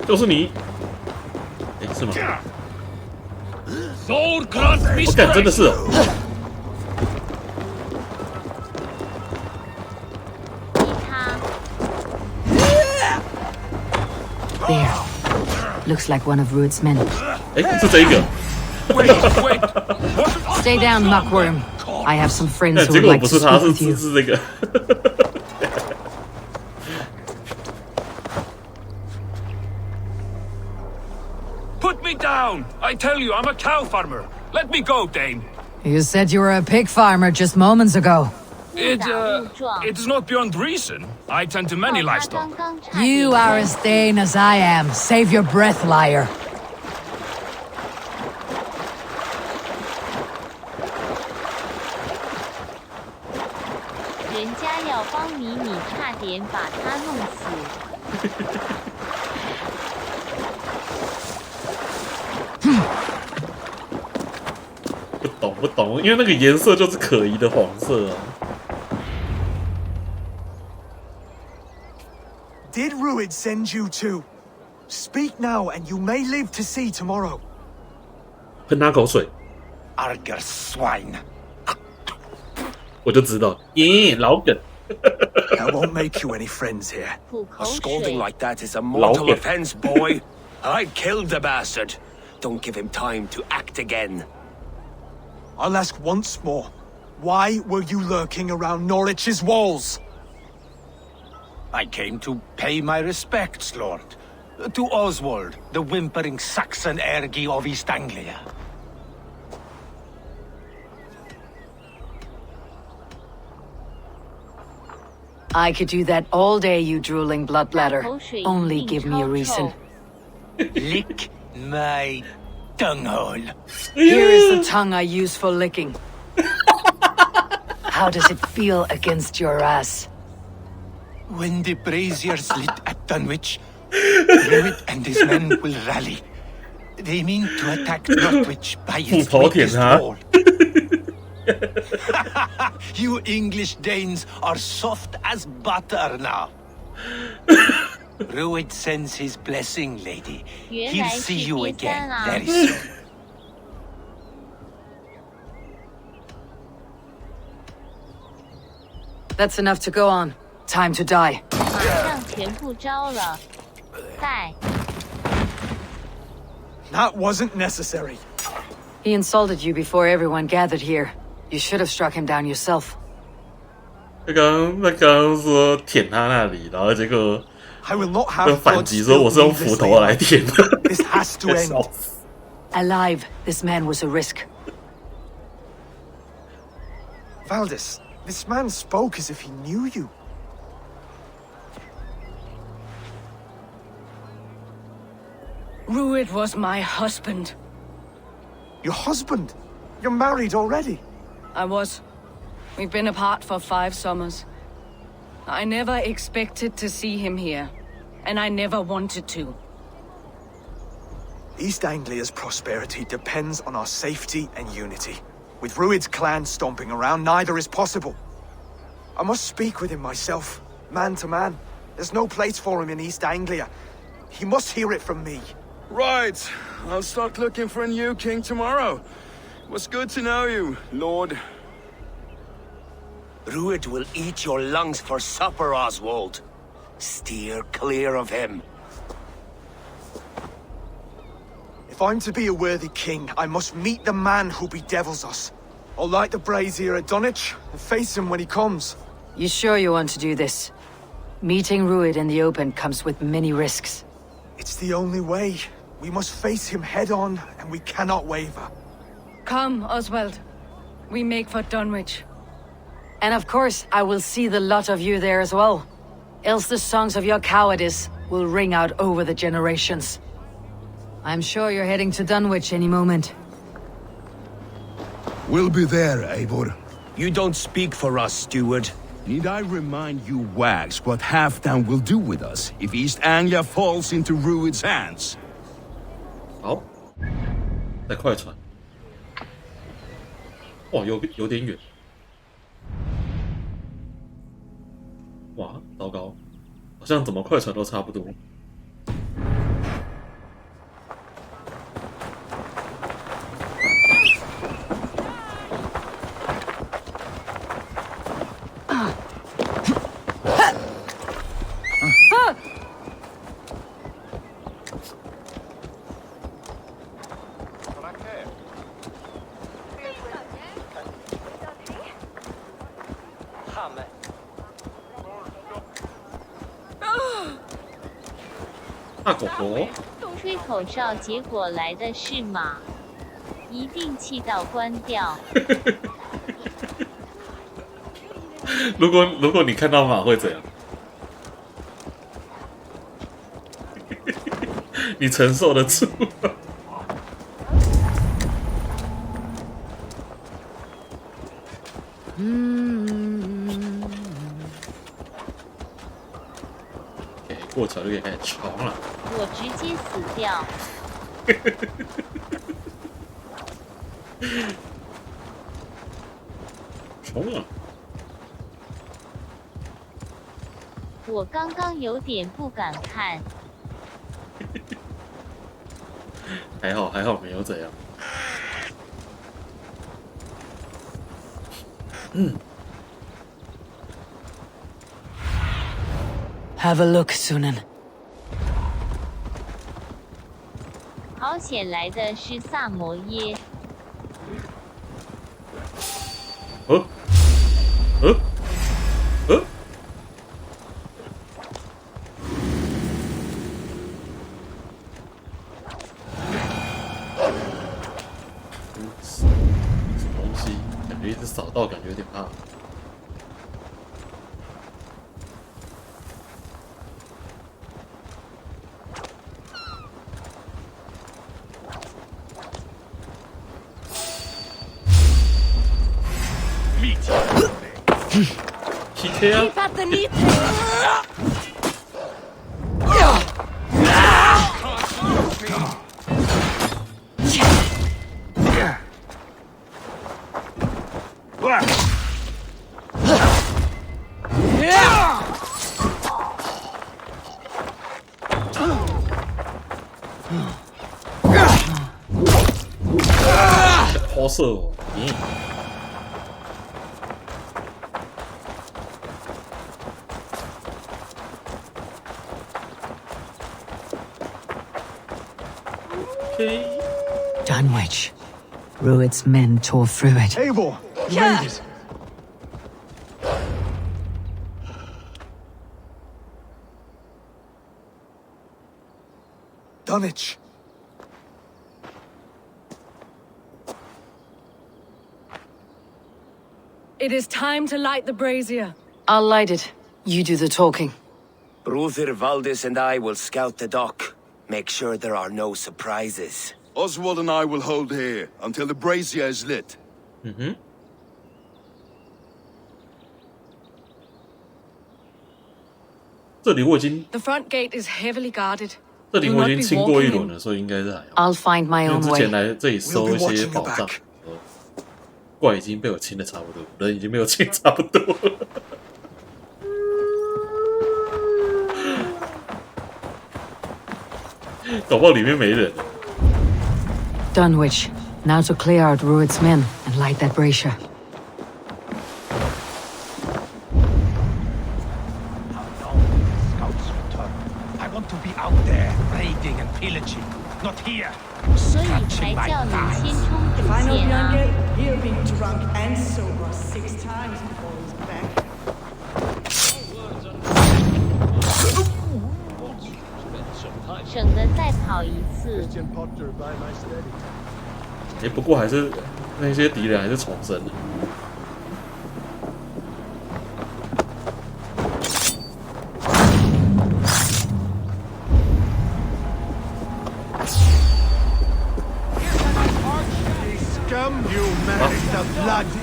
就是你，哎，是吗？我感真的是哦。There. Looks like one of Ruid's men. 哎，是这个。Stay down, muckworm. I have some friends who 结 would 果 like 不 to 是他， speak with you. 是这个。Put me down! I tell you, I'm a cow farmer. Let me go, Dane. You said you were a pig farmer just moments ago. It is not beyond reason. I tend to many livestock. You are as Dane as I am. Save your breath, liar. 人家要帮你，你差点把他弄死。不懂，因为那个颜色就是可疑的黄色啊。Did Ruid send you too? Speak now, and you may live to see tomorrow. 喷他口水。Arger swine. 我就知道，耶，老梗。I won't make you any friends here. A scolding like that is a mortal offense, boy. I'd kill the bastard. Don't give him time to act again. I'll ask once more. Why were you lurking around Norwich's walls? I came to pay my respects, Lord. To Oswald, the whimpering Saxon ergi of East Anglia. I could do that all day, you drooling bloodbladder. Only give me a reason. Lick my tonguehole. Here is the tongue I use for licking. How does it feel against your ass? When the braziers lit at Dunwich, Ruid and his men will rally. They mean to attack Norwich by its weakest wall. You English Danes are soft as butter now. Ruid sends his blessing, lady. He'll see you again very soon. That's enough to go on. Time to die. 马上全部招了，带。 That wasn't necessary. He insulted you before everyone gathered here. You should have struck him down yourself. 他刚说舔他那里，然后结果 I will not have 反击说我是用斧头来舔的。This has to end. Alive, this man was a risk. Valdis, this man spoke as if he knew you. Rued was my husband. Your husband? You're married already? I was. We've been apart for 5 summers. I never expected to see him here, and I never wanted to. East Anglia's prosperity depends on our safety and unity. With Rued's clan stomping around, neither is possible. I must speak with him myself, man to man. There's no place for him in East Anglia. He must hear it from me. Right. I'll start looking for a new king tomorrow. It was good to know you, Lord. Rued will eat your lungs for supper, Oswald. Steer clear of him. If I'm to be a worthy king, I must meet the man who bedevils us. I'll light the brazier at Dunwich and face him when he comes. You sure you want to do this? Meeting Rued in the open comes with many risks. It's the only way. We must face him head-on, and we cannot waver. Come, Oswald. We make for Dunwich. And of course, I will see the lot of you there as well. Else the songs of your cowardice will ring out over the generations. I'm sure you're heading to Dunwich any moment. We'll be there, Eivor. You don't speak for us, steward. Need I remind you wags what Halfdan will do with us if East Anglia falls into Rued's hands? 好，再快船。哦，有点远。哇，糟糕，好像怎么快船都差不多。大狗狗，吹口哨，结果来的是马，一定气到关掉。如果你看到马会怎样？你承受得住吗？过桥就可以开始冲了。我直接死掉。冲啊！我刚刚有点不敢看。还好没有这样。Have a look, Sunan. 好险来的是萨摩耶。什么东西？感觉一直扫到，感觉有点怕。PK 啊！ Keep at the meat. 抛射哦，Dunwich. Rued's men tore through it. Eivor, you made it. Dunwich. It is time to light the brazier. I'll light it. You do the talking. Brother Valdis and I will scout the dock. Make sure there are no surprises. Oswald and I will hold here until the brazier is lit. Mm-hmm. 这里我已经 The front gate is heavily guarded. 这里我已经清过一轮了，所以应该是还好。 I'll find my 因为 own 之 way. 前来这里收一些宝藏，怪已经被我清的差不多，人已经被我清的差不多了。搞不好里面没人。 Dunwich. Now to clear out Rued's men and light that brazier. Scouts return. I want to be out there, raiding and pillaging, not here. 所以才叫你先冲主线啊！ He'll be drunk and sober 6 times before he's back. 省得再跑一次。哎，不过还是那些敌人还是重生的。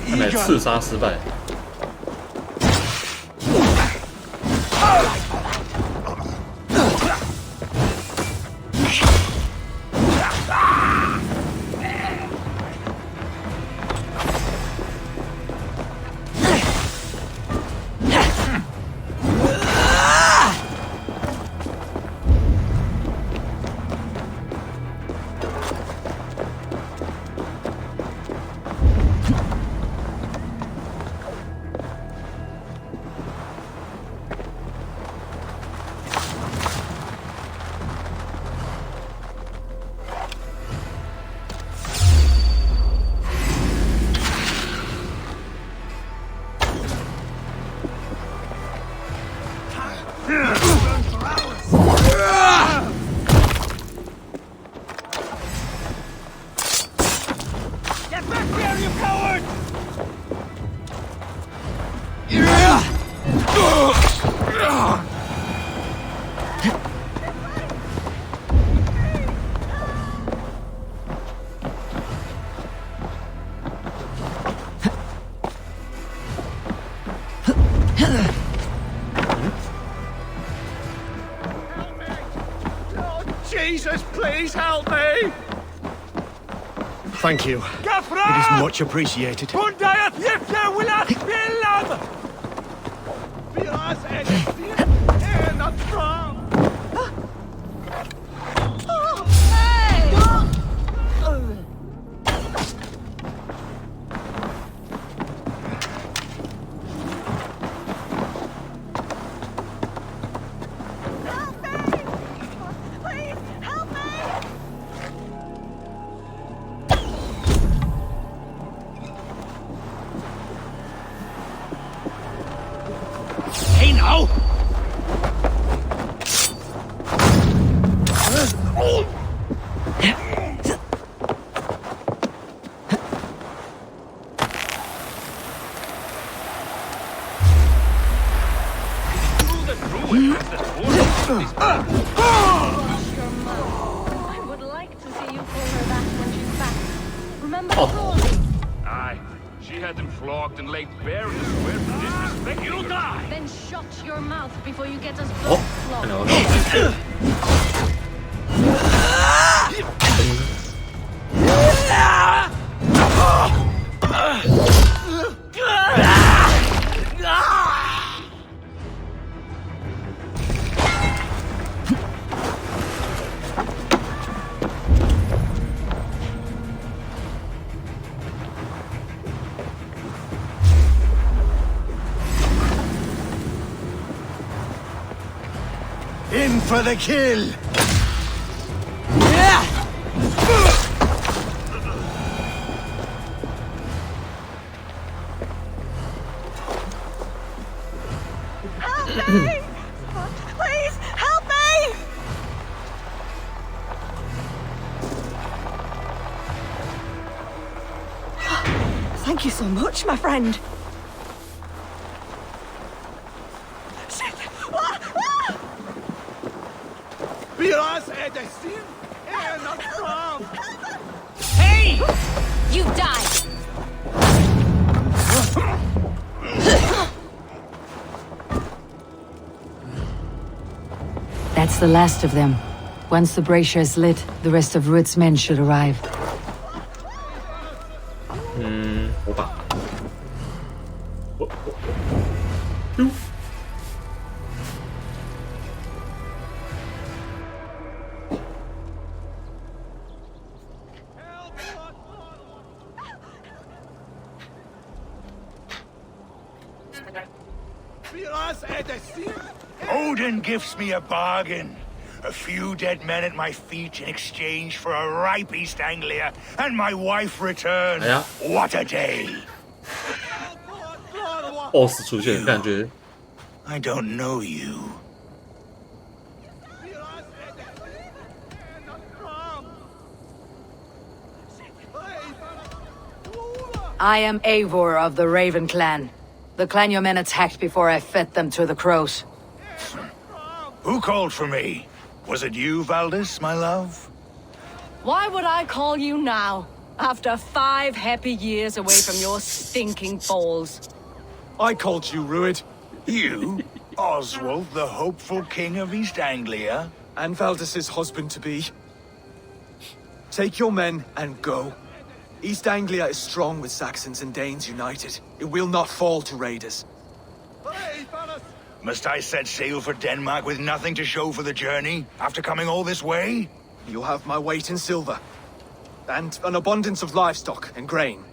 看来刺杀失败。 Jesus, please help me! Thank you. It is much appreciated. Hey, now! I would like to see you pull her back when she's back. Remember Goldie? Aye. She had them flogged and laid bare in the square for disrespect. You'll die! Then shut your mouth before you get us both flogged. In for the kill! me! Please, help me! Thank you so much, my friend. Hey! You died! That's the last of them. Once the brazier is lit, the rest of Rued's men should arrive. 我把Odin gives me a bargain. A few dead men at my feet in exchange for a ripe East Anglia and my wife returned. What a day! boss 出现，感觉 I don't know you. I am Eivor of the Raven clan. The clan your men attacked before I fed them to the crows. Who called for me? Was it you, Valdis, my love? Why would I call you now, after 5 happy years away from your stinking balls? I called you, Rued. You? Oswald, the hopeful king of East Anglia? And Valdis's husband-to-be. Take your men and go. East Anglia is strong with Saxons and Danes united. It will not fall to raiders. Must I set sail for Denmark with nothing to show for the journey, after coming all this way? You'll have my weight in silver. And an abundance of livestock and grain.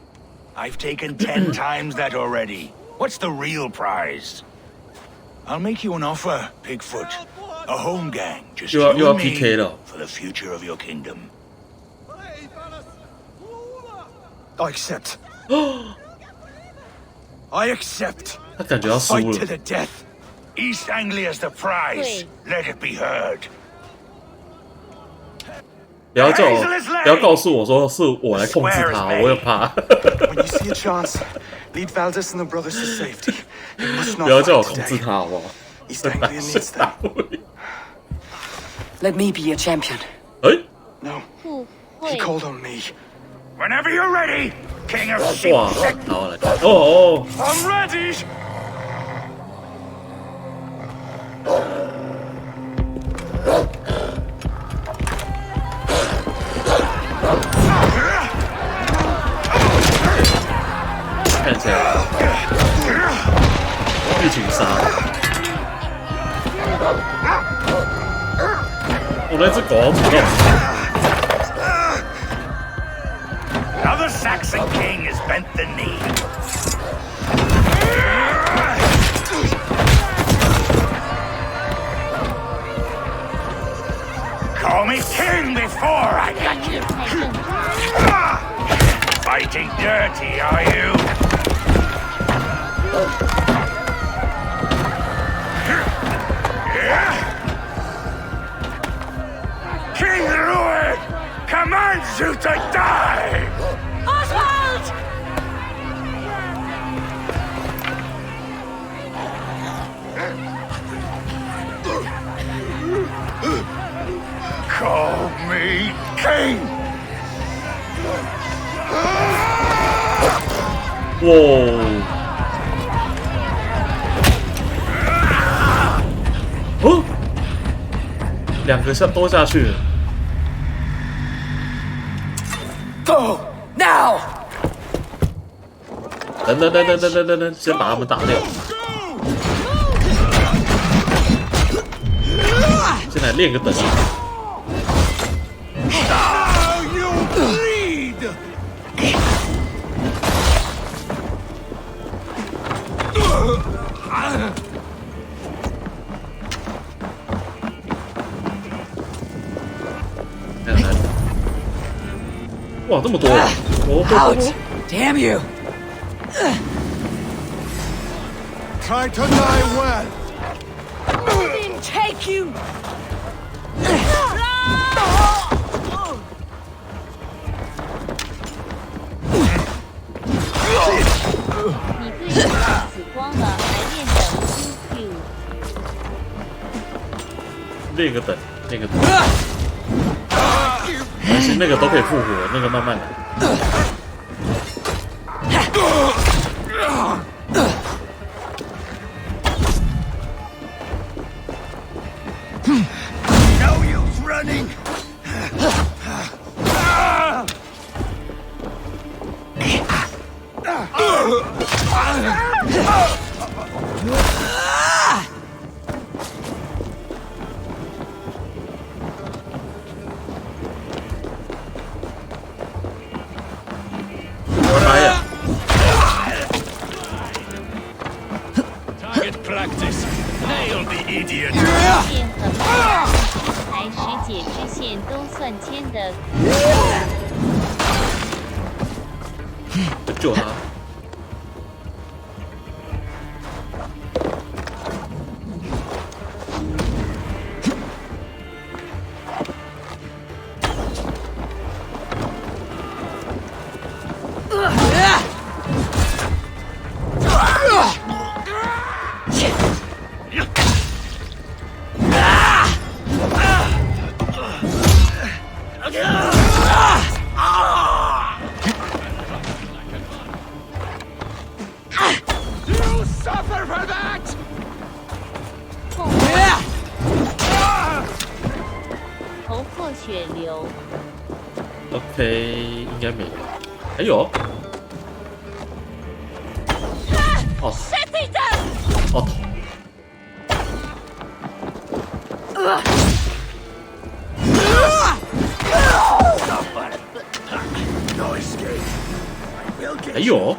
I've taken 10 times that already. What's the real prize? I'll make you an offer, Pigfoot. A home gang, just you and me, for the future of your kingdom. I accept. I accept. Fight to the death. East Anglia's the prize. Let it be heard. 不要叫我，不要告诉我说是我来控制他，我会怕。When you see a chance, lead Valdis and the brothers to safety. You must not 不要叫我控制他，好不好？ East Anglia needs them. Let me be your champion. No. He called on me. Whenever you're ready, King of Sheep. 哇，好来看，哦 I'm ready. Oh， 看起来一群杀。我那只狗好主动。 Now the Saxon king has bent the knee. Call me king before I got you. Fighting dirty, are you? King Rued commands you to die! Oswald! Call me king! 哇！哦，两个都下去了。 Go now! 等，先把他们打掉。先来练个等。Now you bleed! 哇，这么多！ Out! Damn you! Try to die well. can take you! 你对手死光了，还练等 QQ。练个等，练个等。但是那个都可以复活，那个慢慢来。No use running. Target practice. Nail the idiot. 线很慢，才10节支线都算签的。救他！头破血流。OK， 应该没了。还有。哦。哦。还有。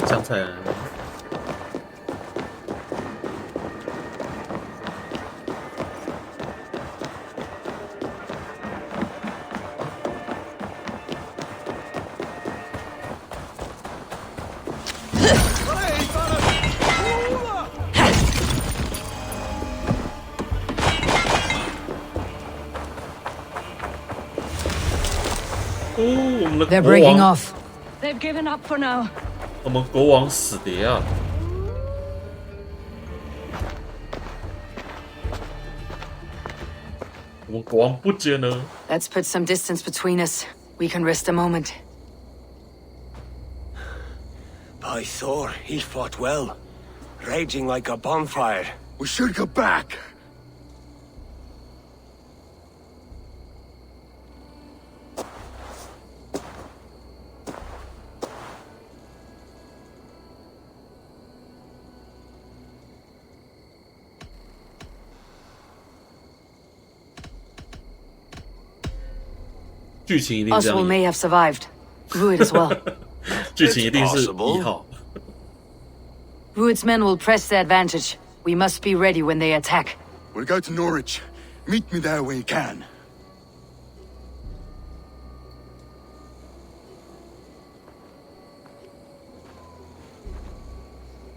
香菜。They're breaking off. They've given up for now. 我们国王死蝶啊！我们国王不见了。 Let's put some distance between us. We can rest a moment. By Thor, he fought well. Raging like a bonfire. We should go back. Oswald may have survived. Rued as well. 剧情一定是1号。Rued's men will press the advantage. We must be ready when they attack. We'll go to Norwich. Meet me there when you can.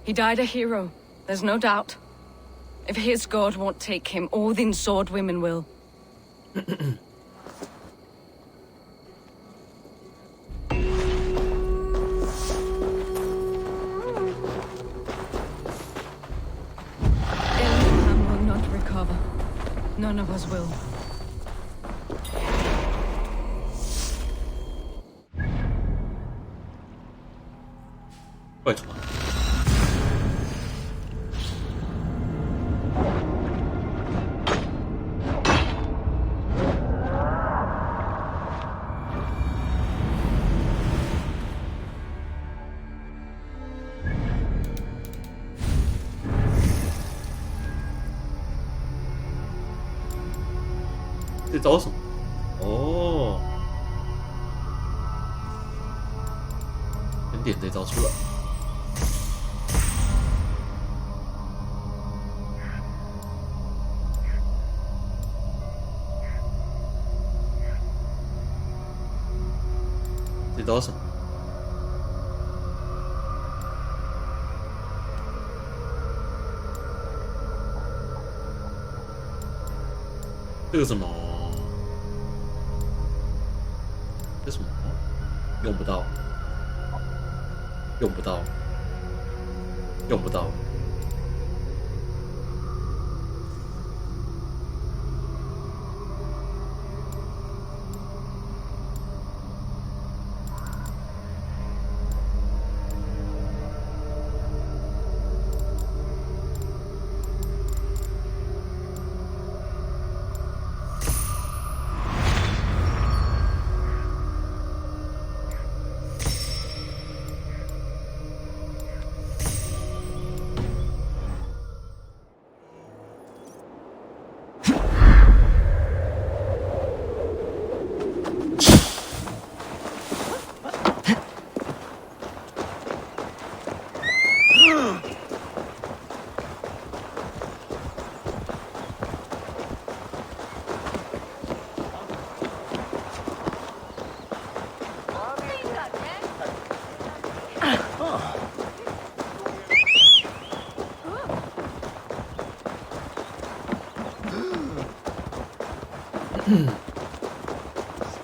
He died a hero, there's no doubt. If his god won't take him, Odin's sword women will. None of us will. 快船。这招什么？哦，先点这招出来。找到什么？这个什么？这什么？用不到，用不到，用不到。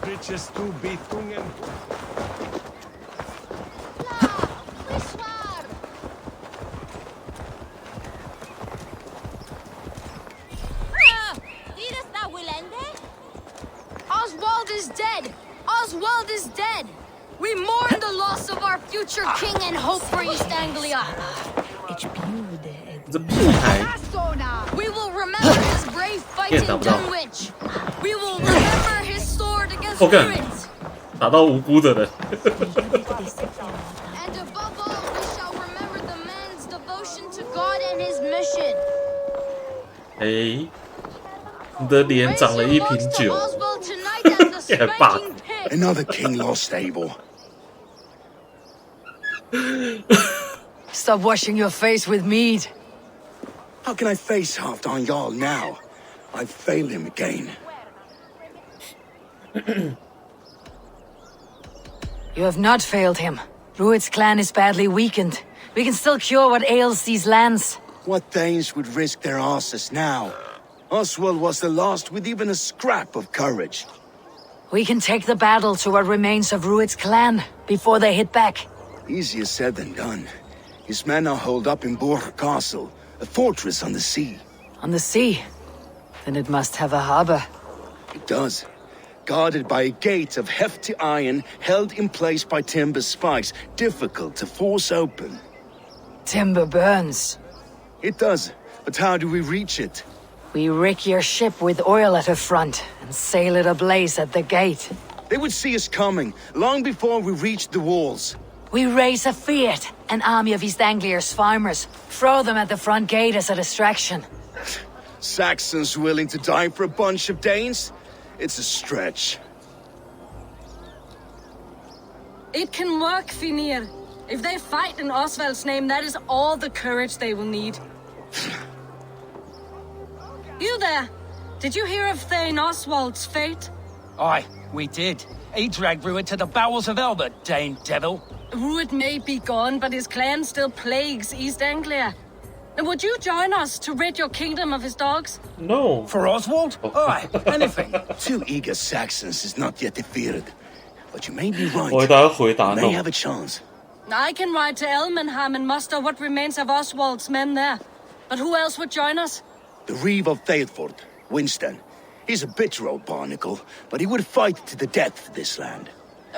Bitches to be tungen. Oswald is dead! Oswald is dead! We mourn the loss of our future king and hope for East Anglia. We will remember his brave fight in Dunwich. We will remember his sword against Druids. 打到无辜的人。And above all, we shall remember the man's devotion to God and his mission. 哎，你的脸长了一瓶酒，也罢。Another king lost, Abel. Stop washing your face with mead. How can I face Halfdan Jarl now? I've failed him again. You have not failed him. Rued's clan is badly weakened. We can still cure what ails these lands. What Danes would risk their asses now? Oswald was the last with even a scrap of courage. We can take the battle to what remains of Rued's clan before they hit back. Easier said than done. His men are holed up in Borg Castle, a fortress on the sea. On the sea? Then it must have a harbor. It does. Guarded by a gate of hefty iron held in place by timber spikes, difficult to force open. Timber burns. It does, but how do we reach it? We rig your ship with oil at her front and sail it ablaze at the gate. They would see us coming, long before we reached the walls. We raise a fiat, an army of East Anglia's farmers. Throw them at the front gate as a distraction. Saxons willing to die for a bunch of Danes? It's a stretch. It can work, Finir. If they fight in Oswald's name, that is all the courage they will need. You there! Did you hear of Thane Oswald's fate? Aye, we did. He dragged Rued to the bowels of Elbert, Dane devil. Rued may be gone, but his clan still plagues East Anglia. And would you join us to rid your kingdom of his dogs? No. For Oswald? Aye, anything. 2 eager Saxons is not yet defeated. But you may be right. 回答 May have a chance. I can ride to Elmenham and muster what remains of Oswald's men there. But who else would join us? The Reeve of Thaleford, Winston. He's a bitter old barnacle, but he would fight to the death for this land.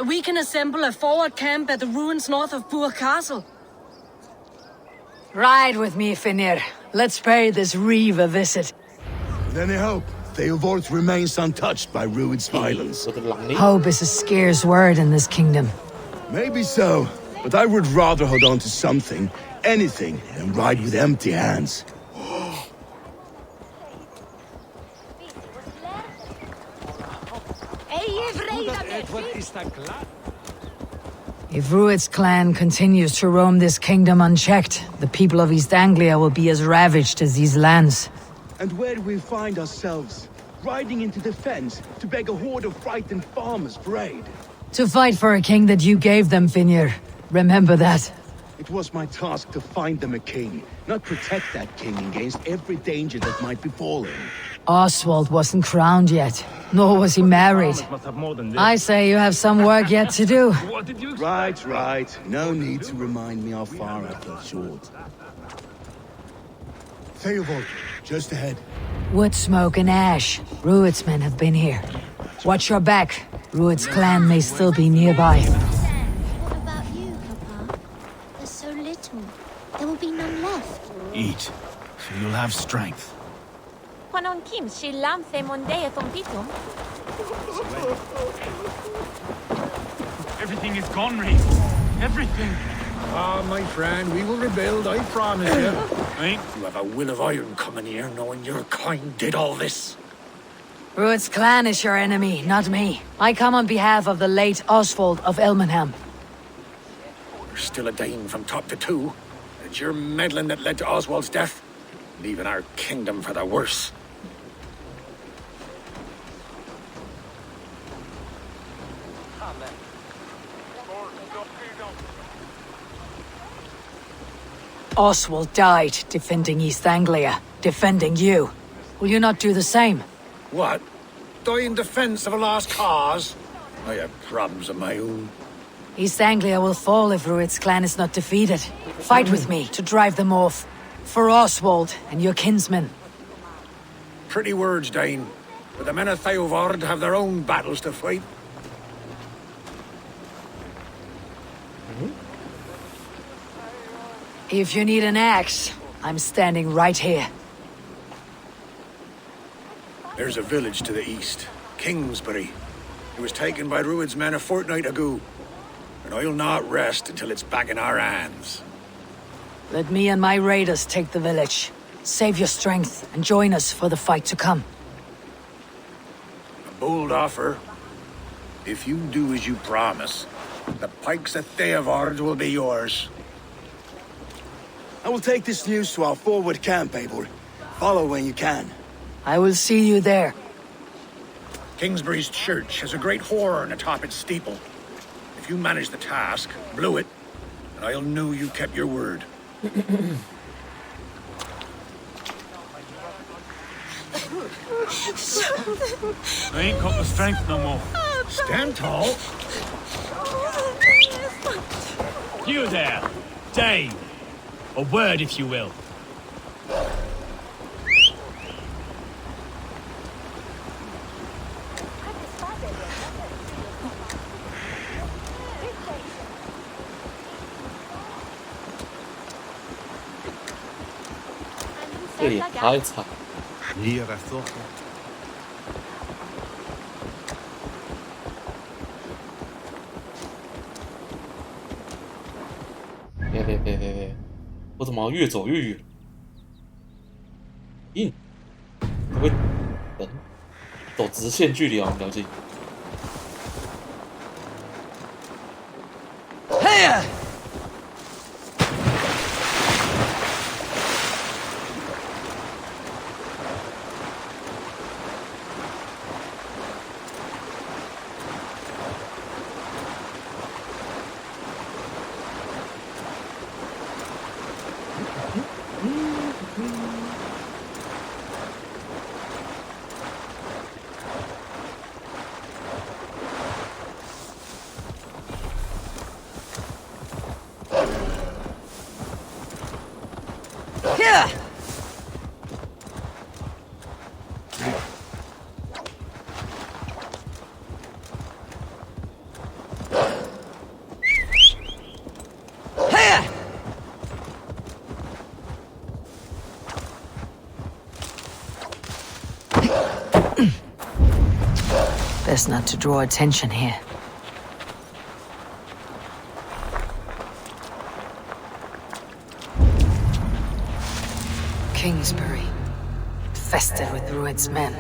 We can assemble a forward camp at the ruins north of Bur Castle. Ride with me, Finir. Let's pay this Reeve a visit. With any hope, Thaleford remains untouched by Rued's violence. Hope is a scarce word in this kingdom. Maybe so, but I would rather hold on to something, anything, than ride with empty hands. If Rued's clan continues to roam this kingdom unchecked, the people of East Anglia will be as ravaged as these lands. And where do we find ourselves? Riding into the fens to beg a horde of frightened farmers for aid? To fight for a king that you gave them, Finir. Remember that. It was my task to find them a king, not protect that king against every danger that might befall him. Oswald wasn't crowned yet, nor was he married. I say you have some work yet to do. Right. No need to remind me how far I fell short. Theobald, just ahead. Wood smoke and ash. Rued's men have been here. Watch your back. Rued's clan may still be nearby. What about you, Papa? There's so little. There will be none left. Eat, so you'll have strength. Everything is gone, Reeve. Everything. Ah, my friend, we will rebuild, I promise you. Right? You have a will of iron coming here, knowing your kind did all this. Rued's clan is your enemy, not me. I come on behalf of the late Oswald of Elmenham. You're still a Dane from top to two. It's your meddling that led to Oswald's death, leaving our kingdom for the worse. Oswald died defending East Anglia, defending you. Will you not do the same? What? Die in defense of a lost cause? I have problems of my own. East Anglia will fall if Rued's clan is not defeated. Fight with me to drive them off. For Oswald and your kinsmen. Pretty words, Dane. But the men of Theovard have their own battles to fight. If you need an axe, I'm standing right here. There's a village to the east, Kingsbury. It was taken by Rued's men a fortnight ago. And I'll not rest until it's back in our hands. Let me and my raiders take the village. Save your strength and join us for the fight to come. A bold offer. If you do as you promise, the pikes of Theovard will be yours. I will take this news to our forward camp, Eivor. Follow when you can. I will see you there. Kingsbury's church has a great horn atop its steeple. If you manage the task, blow it, and I'll know you kept your word. I ain't got the strength no more. Stand tall. You there, Dane. A word, if you will.这也太惨。别！我怎么越走越远？可不可以等？走直线距离啊，了解。嘿呀！ Best not to draw attention here. Kingsbury, infested with Rued's men.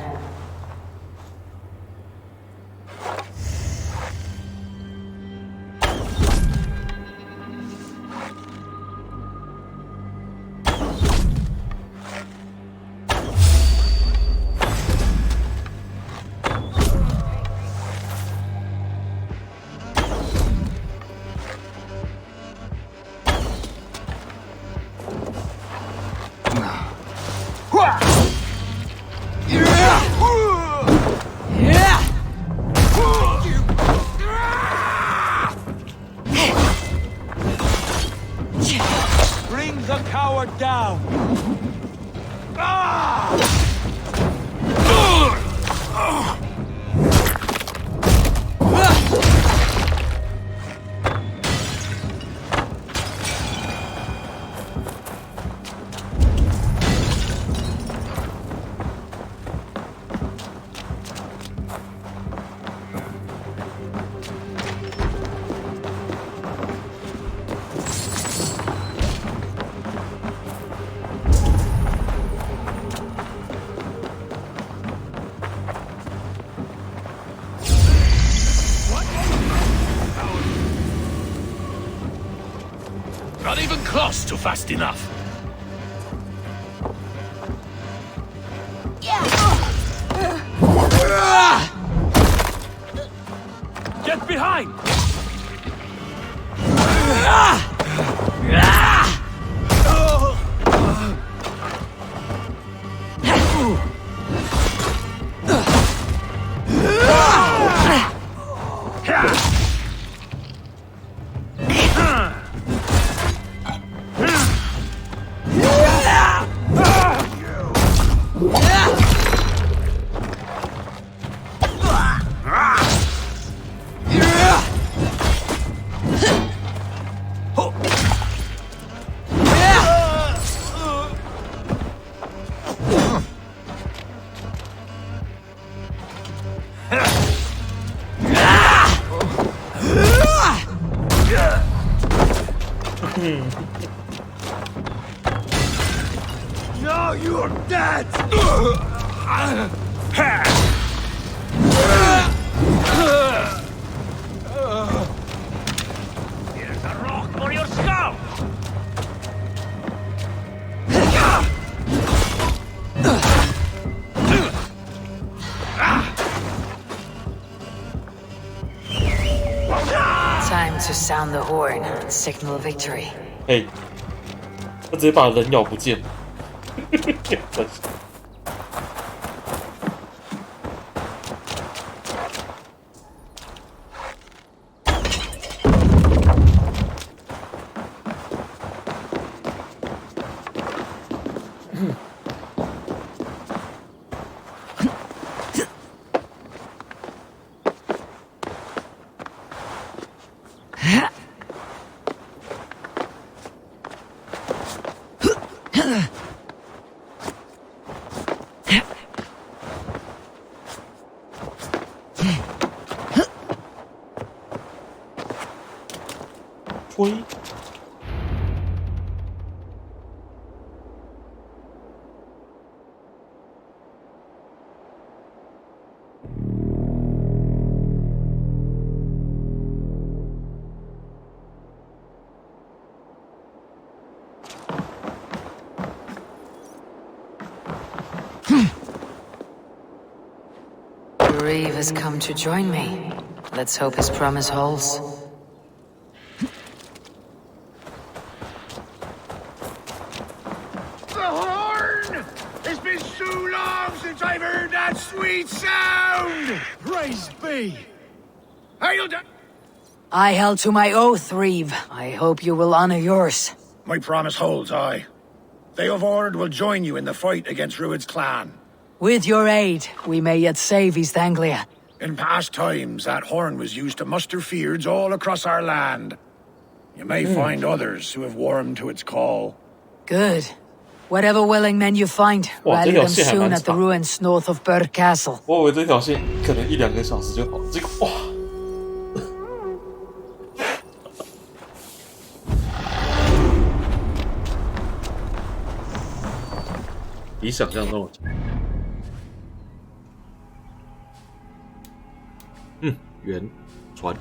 Not even close to fast enough. Get behind! No, you're dead! Here's a rock for your skull! Time to sound the horn and signal victory. 嘿，他直接把人咬不见。真是吹。Reeve has come to join me. Let's hope his promise holds. The horn! It's been so long since I've heard that sweet sound! Praise be! I held to my oath, Reeve. I hope you will honor yours. My promise holds, aye. Theodord will join you in the fight against Rued's clan. With your aid, we may yet save East Anglia. In past times, that horn was used to muster fyrds all across our land. You may find others who have warmed to its call. Good. Whatever willing men you find, rally them soon at the ruins north of Bird Castle. 我以为这条线可能1-2个小时就好，结果哇！比想象中的长。圆船。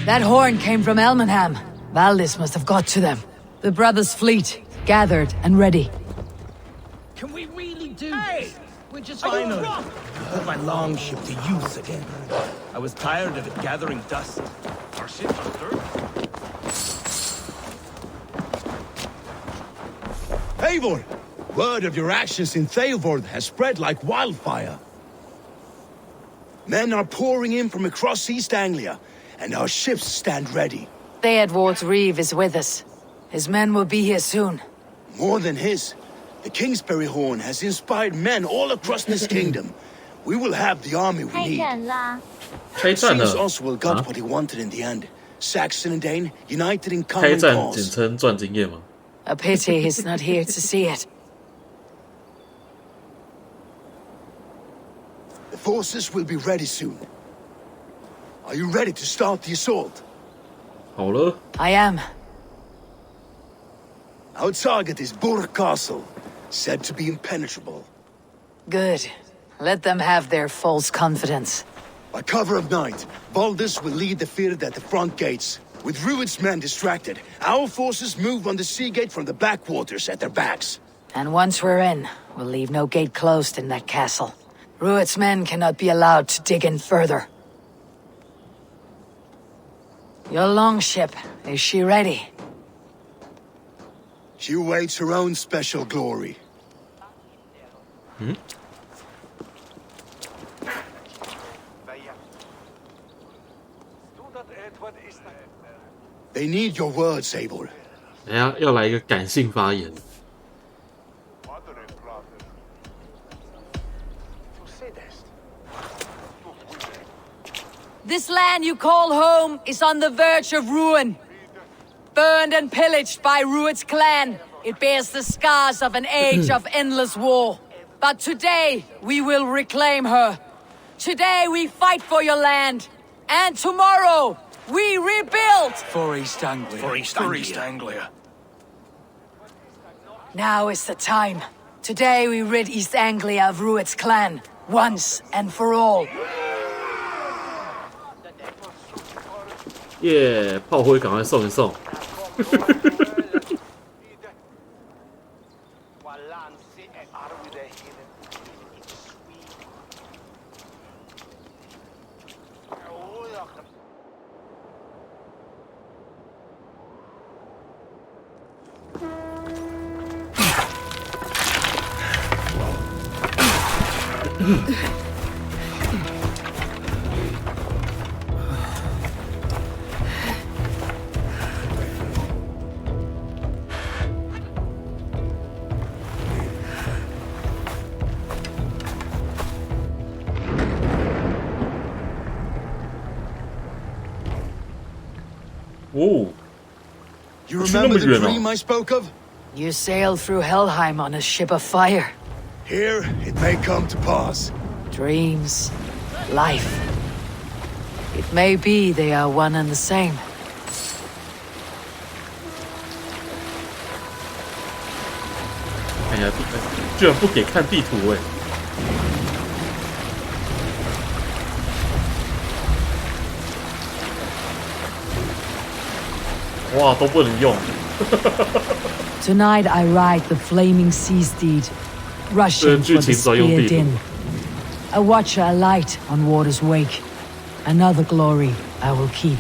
That horn came from Elmenham. Valdis must have got to them. The brothers' fleet, gathered and ready. Can we really do this? We're just finally put my longship to use again. I was tired of it gathering dust. Our ships are dirty. Eivor! Word of your actions in Theodord has spread like wildfire. Men are pouring in from across East Anglia, and our ships stand ready. Theodward's Reeve is with us. His men will be here soon. More than his. The Kingsbury Horn has inspired men all across this kingdom. We will have the army we 开 need. 战啦！ Seems Oswald got what he wanted in the end. Saxon and Dane united in 开 common 战简 cause. 称赚经验吗？ A pity he's not here to see it. The forces will be ready soon. Are you ready to start the assault? 好了， I am. Our target is Burg Castle, said to be impenetrable. Good. Let them have their false confidence. By cover of night, Baldus will lead the field at the front gates. With Rued's men distracted, our forces move on the sea gate from the backwaters at their backs. And once we're in, we'll leave no gate closed in that castle. Rued's men cannot be allowed to dig in further. Your longship, is she ready? She awaits her own special glory. They need your words, Eivor. 等一下要来一个感性发言。 This land you call home is on the verge of ruin. Burned and pillaged by Rued's clan, it bears the scars of an age of endless war. But today, we will reclaim her. Today, we fight for your land. And tomorrow, we rebuild! For East Anglia. For East Anglia. Now is the time. Today, we rid East Anglia of Rued's clan, once and for all. 耶，炮灰赶快送一送。哦， You remember the dream I spoke of? You sailed through Helheim on a ship of fire. Here, it may come to pass. Dreams, life. It may be they are one and the same. 看一下地，居然不给看地图哎！哇，都不能用。Tonight I ride the flaming sea steed, rushing for the spear din. A watcher alight on water's wake. Another glory I will keep.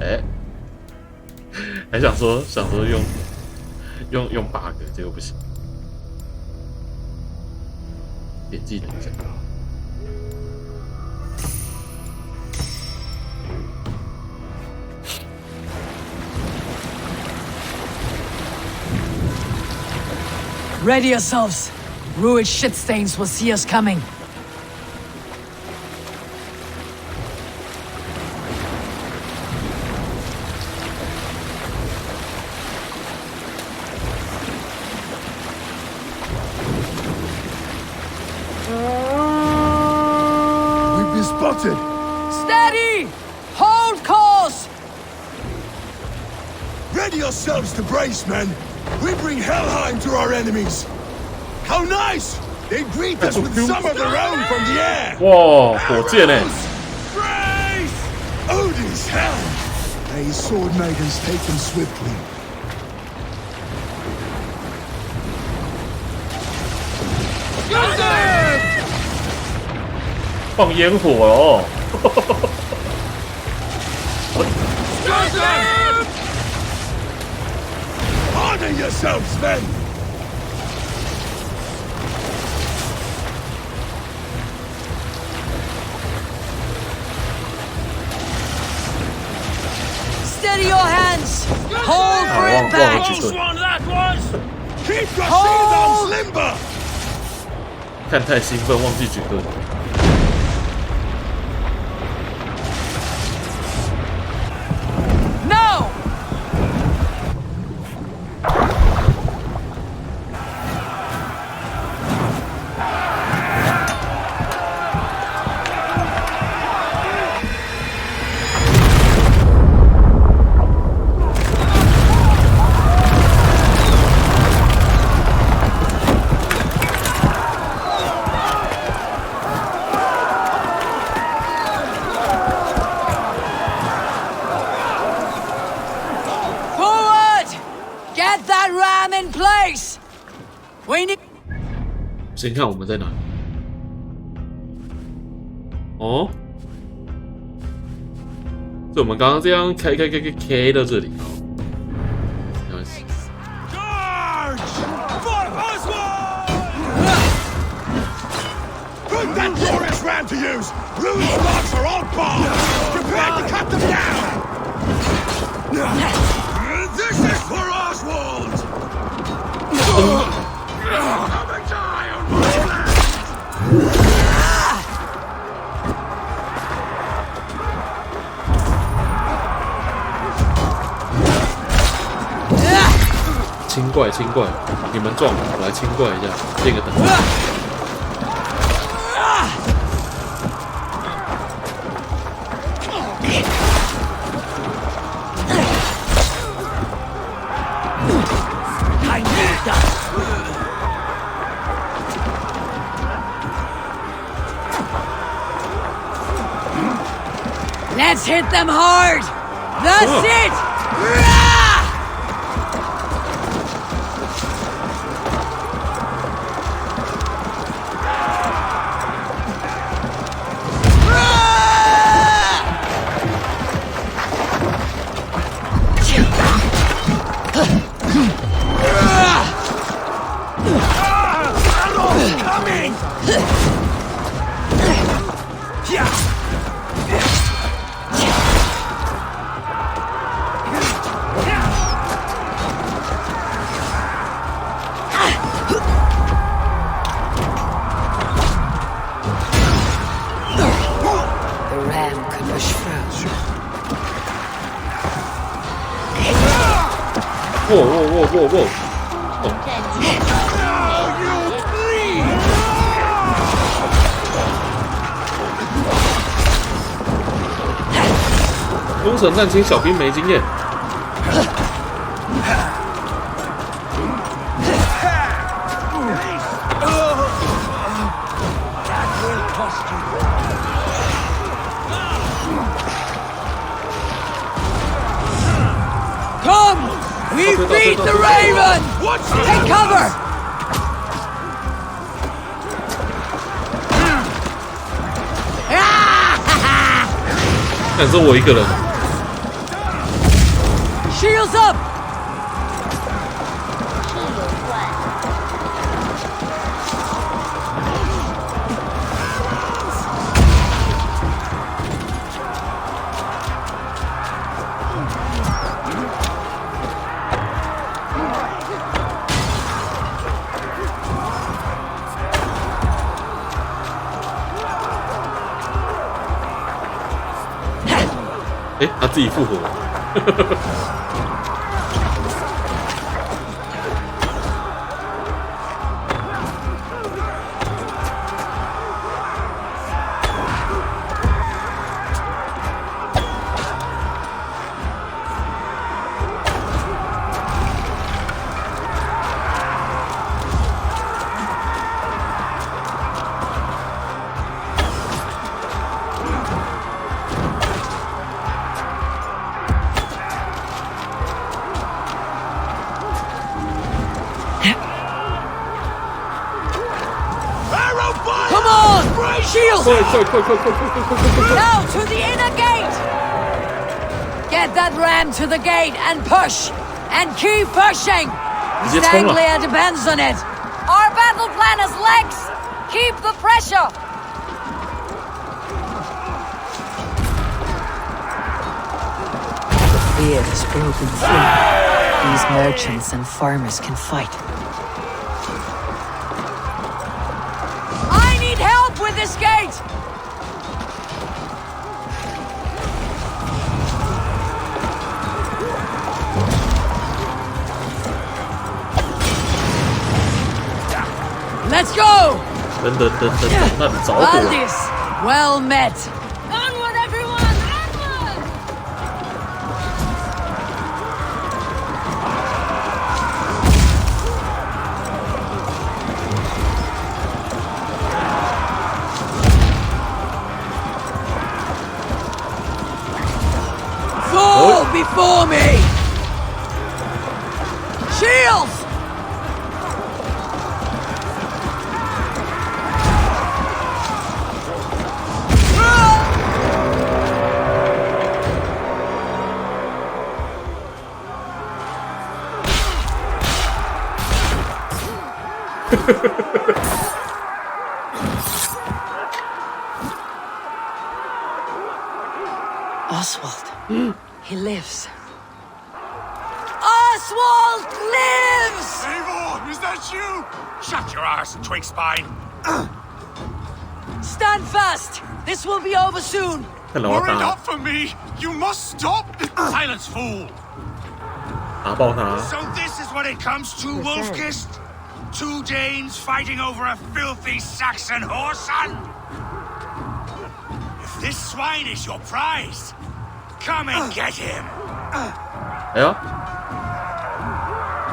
哎，还想说用 bug， 结果不行。点技能一下。 Ready yourselves. Rued shitstains will see us coming. We've been spotted. Steady! Hold course! Ready yourselves to brace, men. We bring Helheim to our enemies. How nice! They greet us with some of their own from the air. 哇，火箭哎！ Brace! Odin's helm. May his sword maidens take them swiftly. 放烟火哦！ Honor yourselves, men! 忘了举盾。看太兴奋，忘记举盾。No! In place. We need. 先看我们在哪。哦，所以我们刚刚这样开到这里。没关系。Put that glorious ram to use. Ruin's rocks are all bombed. Prepare to cut them down. This is for Oswald. Come and die on my land! 清怪，清怪，你们撞我来清怪一下，练个等。Let's hit them hard! That's it! Coming! Whoa. 攻城战青小兵没经验。Come! We beat the Raven! Take cover! 但是我一个人。Shields up! 哎，他自己复活。Shield! Now to the inner gate! Get that ram to the gate and push! And keep pushing! East Anglia depends on it! Our battle plan is legs! Keep the pressure! The fear is broken through. These merchants and farmers can fight. I need help with this gate! Let's go! 等，那你着火。Valdis, well met. Onward, everyone! Onward! Fall before me! Shields! Oswald. He lives. Oswald lives! Eivor, is that you? Shut your arse, twig spine. Stand fast! This will be over soon! Worry not for me! You must stop! Silence, fool! 打爆他！ So this is what it comes to, Wolfkist? 2 Danes fighting over a filthy Saxon whoreson? If this swine is your prize, come and get him! 哎呀，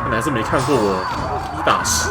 看来是没看过我一打10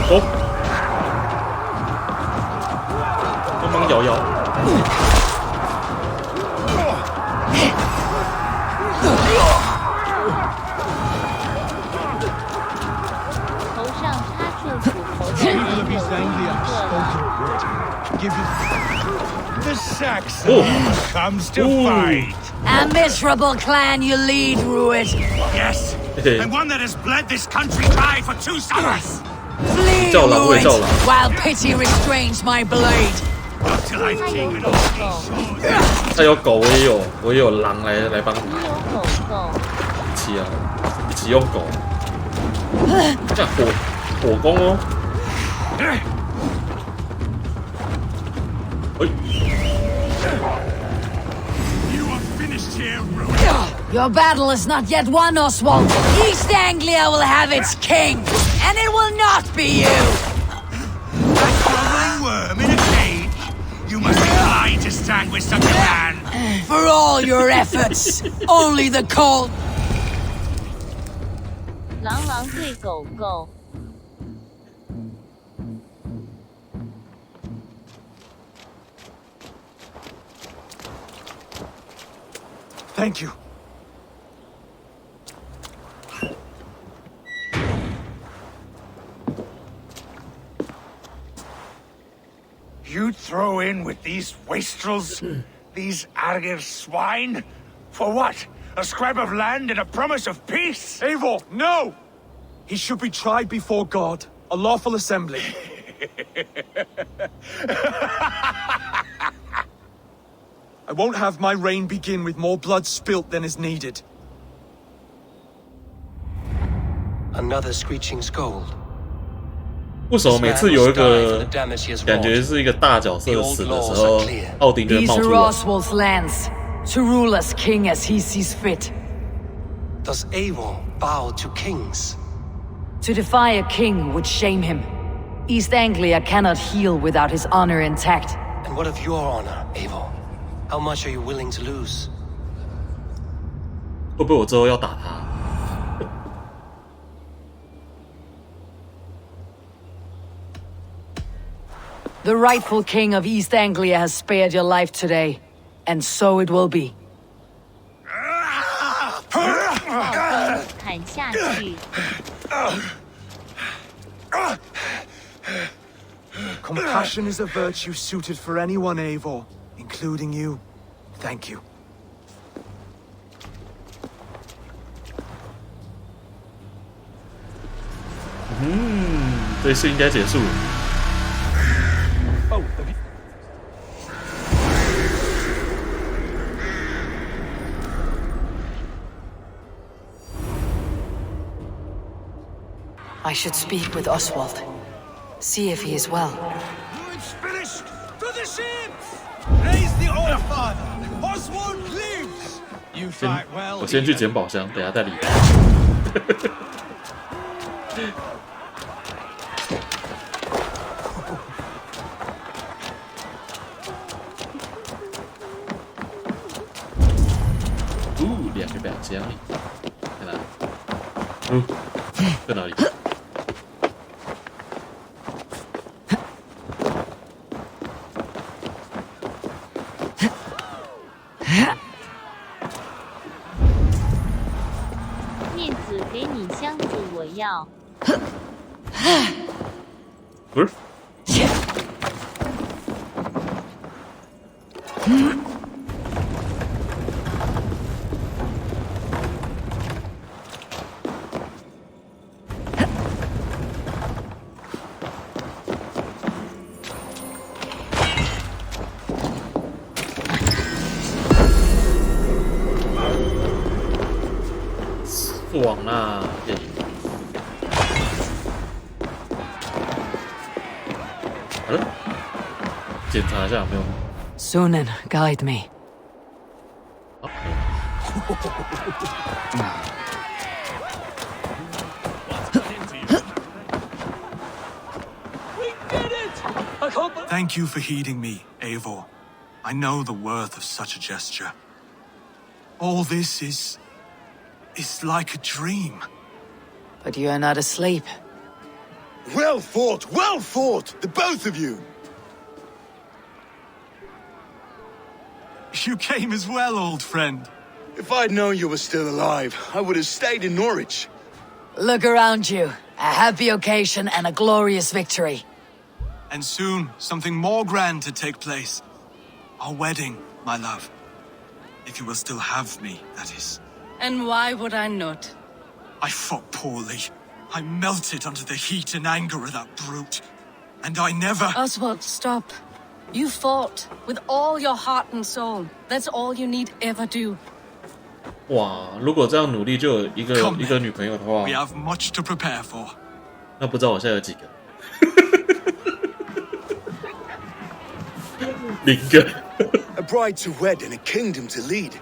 哦，帮忙摇摇。头上插住斧头的人有一个。 The Saxon comes to fight. A miserable clan you lead, Rued. Yes, and one that has bled this country dry for 2 summers. Flee, Rued, while pity restrains my blade. Not till I've taken all these shores. 他有狗，我也有狼来帮你。有狗狗。一起啊，一起用狗。这样火攻哦。哎。 Your battle is not yet won, Oswald. East Anglia will have its king, and it will not be you. A crawling worm in a cage? You must be blind to stand with such a man. For all your efforts, only the cold. 狼对狗狗。 Thank you. You throw in with these wastrels? These Argir swine? For what? A scrap of land and a promise of peace? Eivor, no! He should be tried before God, a lawful assembly. I won't have my reign begin with more blood spilt than is needed. Another screeching scold. 为什么每次有一个感觉是一个大角色死的时候，奥丁就会 These 冒 are 出来？ Oswald's lands, to rule as king as he sees fit. Does Eivor bow to kings? To defy a king would shame him. East Anglia cannot heal without his honor intact. And what of your honor, Eivor? How much are you willing to lose? 会不会我之后要打他？ The rightful king of East Anglia has spared your life today, and so it will be. 砍下去。 Compassion is a virtue suited for anyone, Eivor, including you. Thank you. 这次应该结束了。 Oh, I should speak with Oswald. See if he is well. It's finished! To the ships! Raise the All Father! Oswald lives! You fight well. 我先去捡宝箱，等下再离开。2个宝箱，在哪？在哪里？ 面子给你，箱子我要。不是。爽啦！好了，检查一下有没有。 Sunan, guide me. Thank you for heeding me, Eivor. I know the worth of such a gesture. All this is like a dream. But you are not asleep. Well fought, the both of you! You came as well, old friend. If I'd known you were still alive, I would have stayed in Norwich. Look around you. A happy occasion and a glorious victory. And soon, something more grand to take place. Our wedding, my love. If you will still have me, that is. And why would I not? I fought poorly. I melted under the heat and anger of that brute. And I never... Oswald, stop. You fought with all your heart and soul. That's all you need ever do. 哇，如果这样努力就有一个女朋友的话 We have much to prepare for. 那不知道我现在有几个？0个。A bride to wed and a kingdom to lead.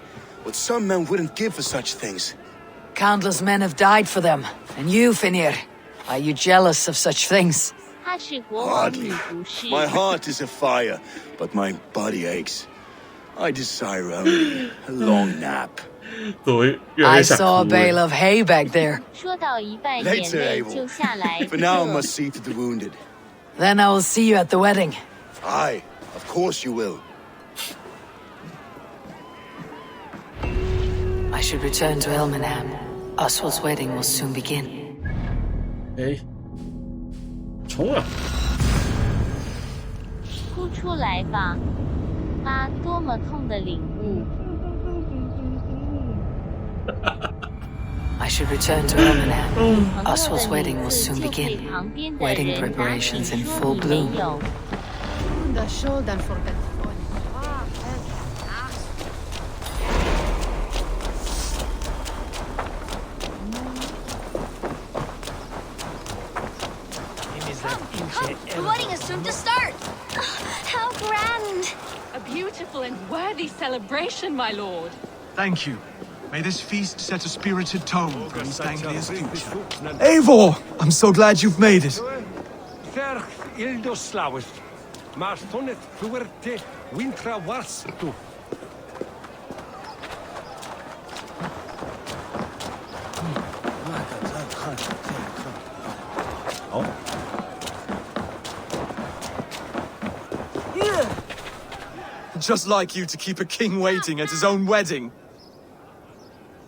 What some men wouldn't give for such things. Countless men have died for them. And you, Finir, are you jealous of such things? 她是国王，你不是。 My heart is afire, but my body aches. I desire only a long nap. I saw a bale of hay back there. 说到一半，眼泪就下来。 For now, I must see to the wounded. Then I will see you at the wedding. Aye, of course you will. I should return to Elmenham. Oswald's wedding will soon begin. 哎，冲啊！哭出来吧！啊，多么痛的领悟！ I should return to Elmenham. Oswald's wedding will soon begin. Wedding preparations in full bloom. The wedding is soon to start! How grand! A beautiful and worthy celebration, my lord. Thank you. May this feast set a spirited tone for East Anglia's future. Eivor! I'm so glad you've made it. Just like you to keep a king waiting at his own wedding.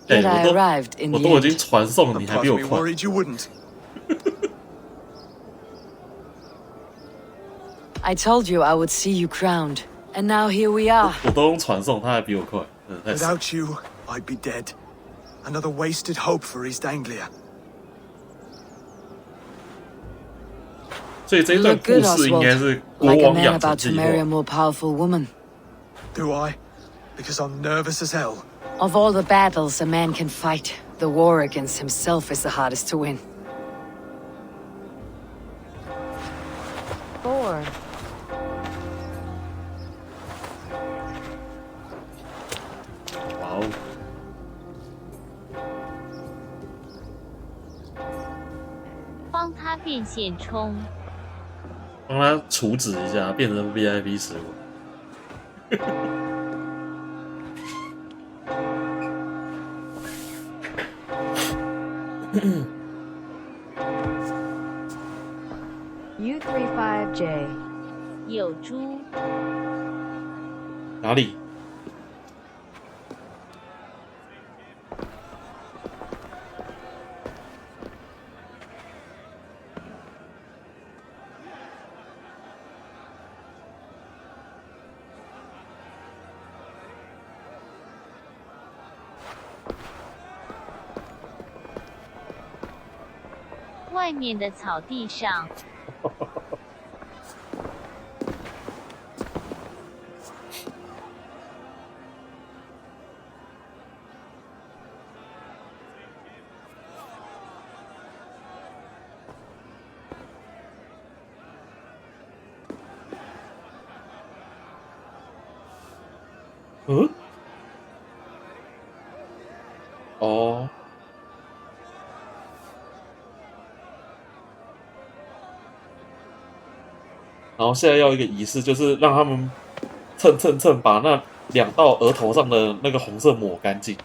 Yet I arrived in the 我都已经 end. 传送了，你还 Part 比 of 我 me 快。 worried you wouldn't. I told you I would see you crowned, and now here we are. 我都用传送，他还比我快，太傻。 Without you, I'd be dead. Another wasted hope for East Anglia. 所以这一 You 段 look 故 good, 事应该 Oswald. 是国 Like a 王 man 养成 about to 计 marry a 划。 more powerful woman. Do I? Because I'm nervous as hell. Of all the battles a man can fight, the war against himself is the hardest to win. 4. 哇哦！帮他变现充。帮他处置一下，变成 VIP 食物。U35J 有猪。哪里？外面的草地上。嗯？哦。然后现在要一个仪式，就是让他们蹭，把那2道额头上的那个红色抹干净。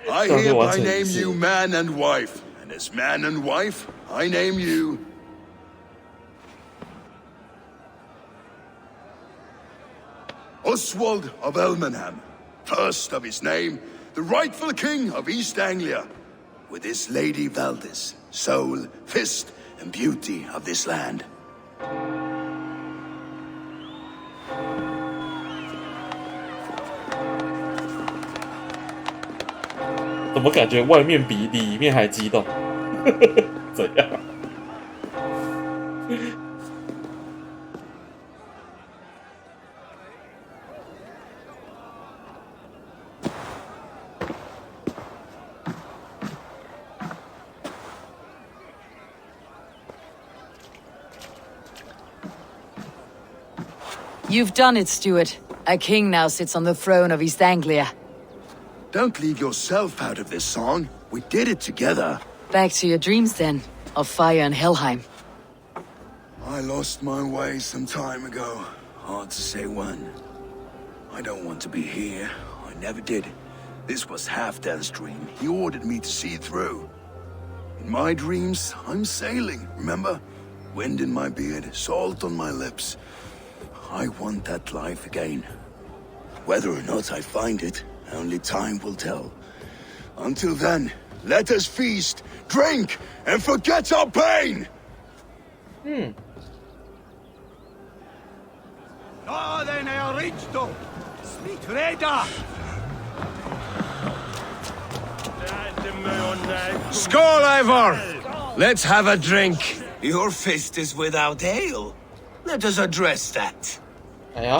I hereby name you man and wife, and as man and wife, I name you Oswald of Elmenham, first of his name, the rightful king of East Anglia, with his lady Valdis, soul, fist, and beauty of this land. 怎么感觉外面比里面还激动？怎样？ You've done it, Stuart. A king now sits on the throne of East Anglia. Don't leave yourself out of this song. We did it together. Back to your dreams, then, of fire and Helheim. I lost my way some time ago. Hard to say when. I don't want to be here. I never did. This was Halfdan's dream. He ordered me to see it through. In my dreams, I'm sailing, remember? Wind in my beard, salt on my lips. I want that life again. Whether or not I find it, only time will tell. Until then, let us feast, drink, and forget our pain! Northern Eoristo! Smitreda! Skål, Ivor! Let's have a drink. Your fist is without ale. Let us address that.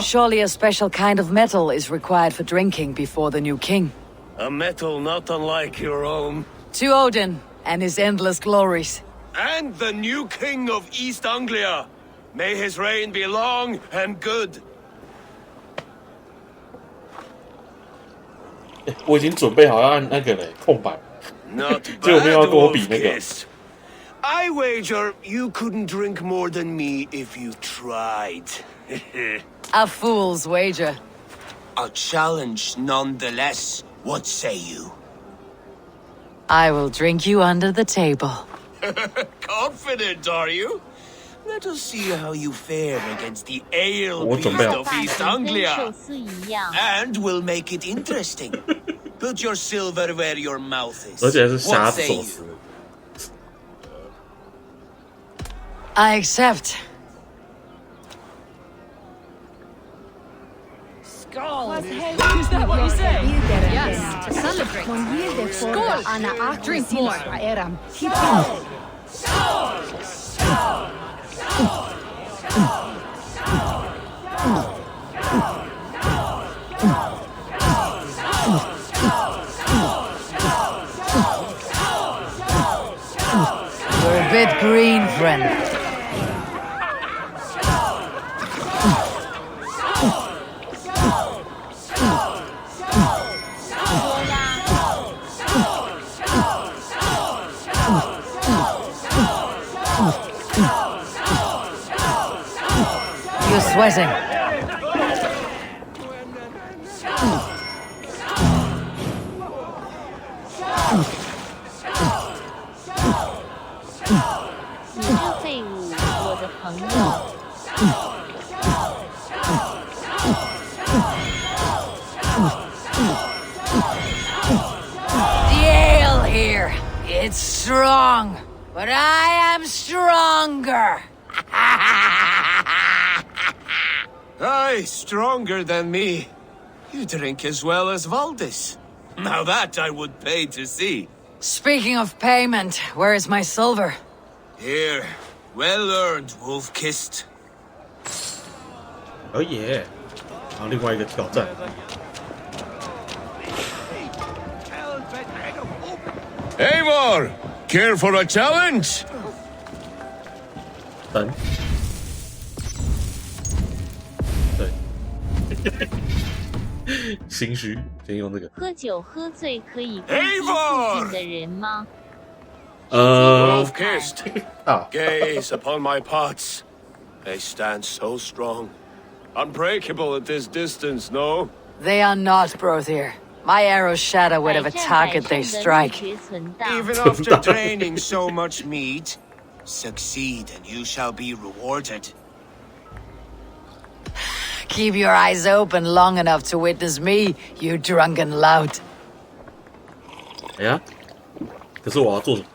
Surely a special kind of metal is required for drinking before the new king. A metal not unlike your own. To Odin and his endless glories. And the new king of East Anglia. May his reign be long and good. 我已经准备好要按那个嘞，空白。 Not 结果没有要 bad, 跟我比那个。 Wolf-Kissed. I wager you couldn't drink more than me if you tried. A fool's wager. A challenge nonetheless. What say you? I will drink you under the table. Confident, are you? Let us see how you fare against the ale beast 准备好 of East Anglia. And we'll make it interesting. Put your silver where your mouth is. 而且还是虾 What 子 say 寿 you? 司。 I accept. Skull. Is that what you say? Yes, to celebrate. Skull. Drink more. You're a bit green, friend. You're sweating. The ale here, it's strong, but I am stronger. Aye, stronger than me. You drink as well as Valdis. Now that I would pay to see. Speaking of payment, where is my silver? Here, well earned, wolf-kissed. 哦耶！然后另外一个挑战， Eivor, care for a challenge? 等，对，心虚，先用这个。喝酒喝醉可以攻击附近的人吗？ Wolf-kissed. Gaze upon my parts. They stand so strong. Unbreakable at this distance, no? They are not, Brothier. My arrows shatter whatever target they strike. Even after draining so much meat, succeed and you shall be rewarded. Keep your eyes open long enough to witness me, you drunken lout. 哎呀，可是我要做什么？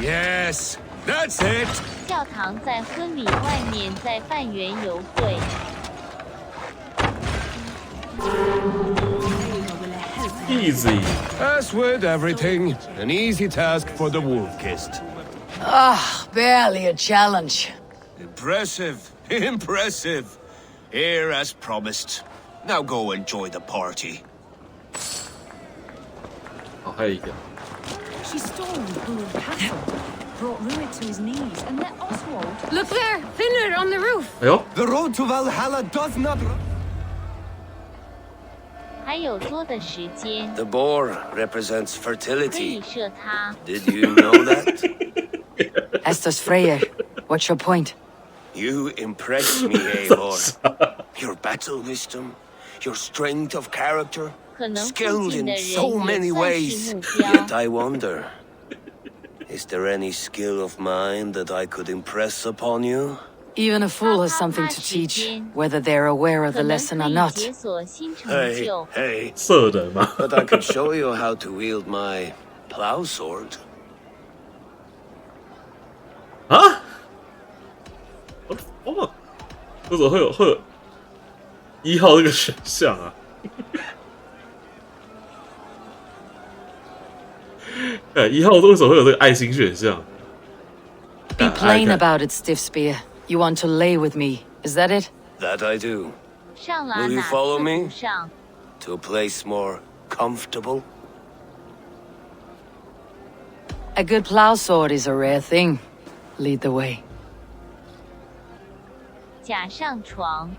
Yes, that's it. 教堂在婚礼外面在办园游会。 Easy. As with everything, an easy task for the wolf-kissed. Ah, barely a challenge. Impressive, impressive. Here as promised. Now go enjoy the party. 好，还有一个。 She stormed Booth Castle, brought Ruid to his knees, and let Oswald... Look there! Thinner on the roof! 哎呦， The road to Valhalla does not... 还有多的时间， The boar represents 可以 fertility. 射他。 Did you know that? Estos Freyr, what's your point? You impress me, Eivor. Your battle wisdom, your strength of character, 可能附 skilled 近的 in 人 so 也 many 算 ways. 是目标。 Yet I wonder, is there any skill of mine that I could impress upon you? Even a fool has something to teach, whether they're aware of the 可能 lesson 可 or 以 not. 解锁新成 Hey, 就。 hey. 射人吗？ But I could show you how to wield my plow sword. 啊？哦，为什么会有1号这个选项啊？哎，1号为什么会有这个爱心选项？ Be plain about it, Stiff Spear. You want to lay with me, is that it? That I do. 上拉 Will you 哪 follow 次 me? 不上？ To a place more comfortable. A good plow sword is a rare thing. Lead the way. 假上床，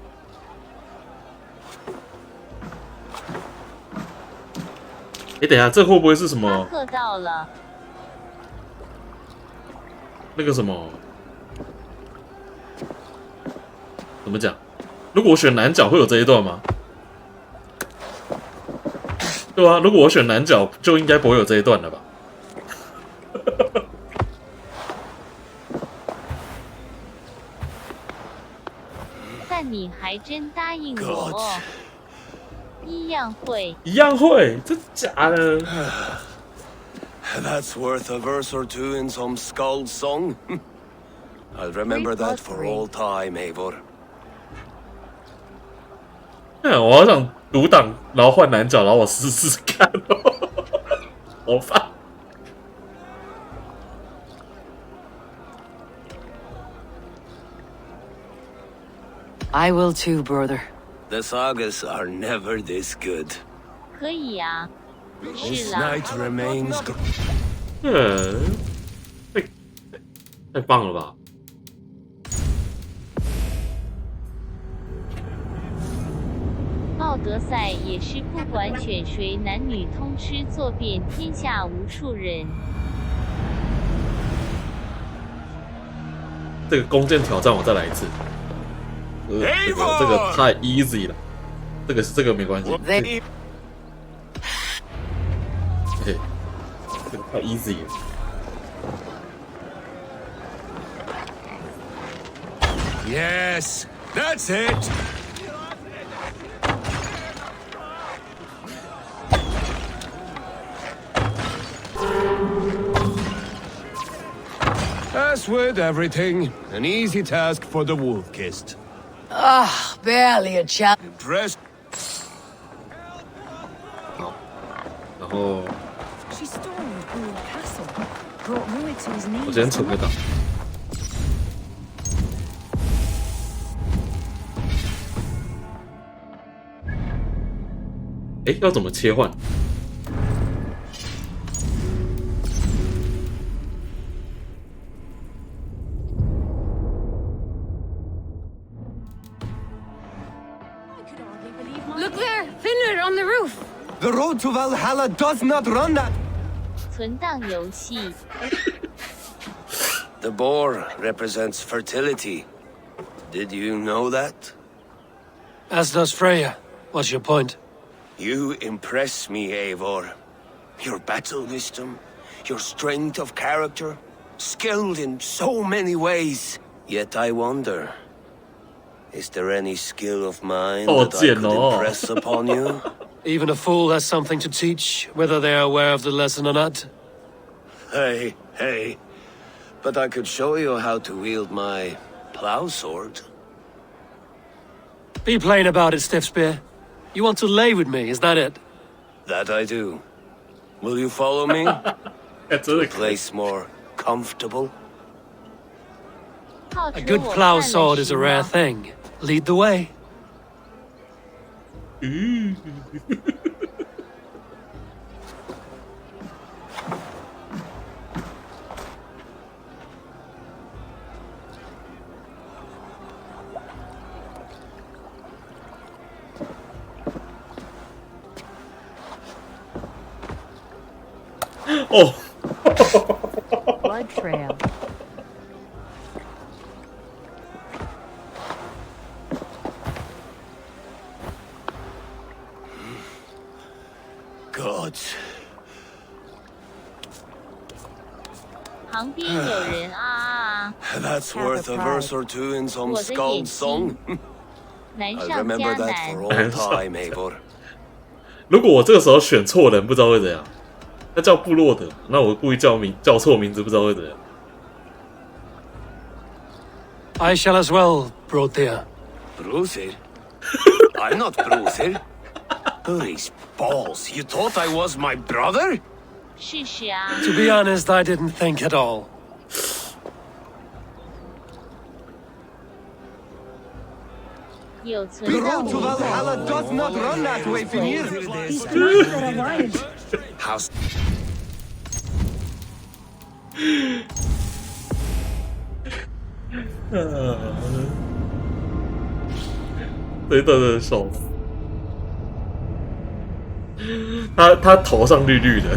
哎，等一下，这会不会是什他么喝到了。那个什么怎么讲？如果我选男角会有这一段吗？对啊，如果我选男角，就应该不会有这一段了吧？但你还真答应我哦，一样会，一样会，真假的？ That's worth a verse or two in some Skald song. I'll remember that for all time, Eivor. 我好想读档，然后换男角，然后我试试看哦。好烦。I will too, brother. The sagas are never this good. 可以啊， This 是啦。 night remains. 太棒了吧！奥德赛也是不管选谁，男女通吃，坐遍天下无数人。这个弓箭挑战我再来一次。这个太 easy 了，这个没关系。嘿，这个太 easy 了。 Yes, that's it. As with everything, an easy task for the wolf-kissed. Ah, barely a chance. Dressed. 然后 She stormed Brule Castle, brought Ruid to his 我 knees. 先存个档。哎，要怎么切换？ Look there! Finland on the roof! The road to Valhalla does not run that. 存档游戏， The boar represents fertility. Did you know that? As does Freya. What's your point? You impress me, Eivor. Your battle wisdom, your strength of character, skilled in so many ways. Yet I wonder, is there any skill of mine that I could impress upon you? Even a fool has something to teach, whether they are aware of the lesson or not. Hey. But I could show you how to wield my plow sword. Be plain about it, Stiffspear. You want to lay with me, is that it? That I do. Will you follow me? To a place more comfortable? A good plow sword is a rare thing. Lead the way. Oh. Blood trail. God. 旁边有人啊 That's worth a verse or two in some Skald song. 难 I'll 上 remember 加 that 难 for。all time, Eivor. 如果我这个时候选错人，不知道会怎样。他叫部落的，那我故意叫错名字，不知道会怎样。 I shall as well, Brothir. Bruthir? I'm not Bruthir. Hurry's balls, you thought I was my brother? 试试啊。 To be honest, I didn't think at all. The road to Valhalla does not run that way from here. House. 真的笑死。他头上绿绿的。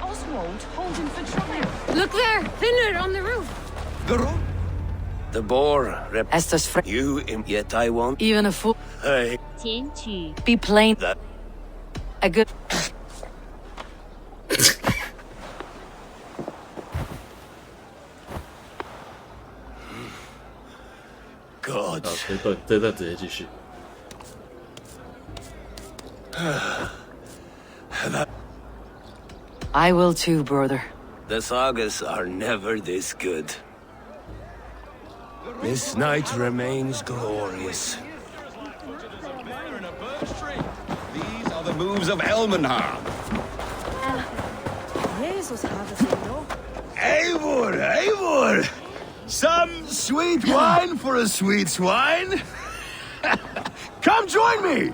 Oswald, hold him for trial. Look there! Finland on the roof! The boar Estos you yet I want even a fool 检举 be plain that a good God. 好，这段直接继续。 I will too, brother. The sagas are never this good. This night remains glorious. These are the moves of Elmenhar. Jesus have us, you know. Eivor, Eivor! Some sweet wine for a sweet swine? Come join me!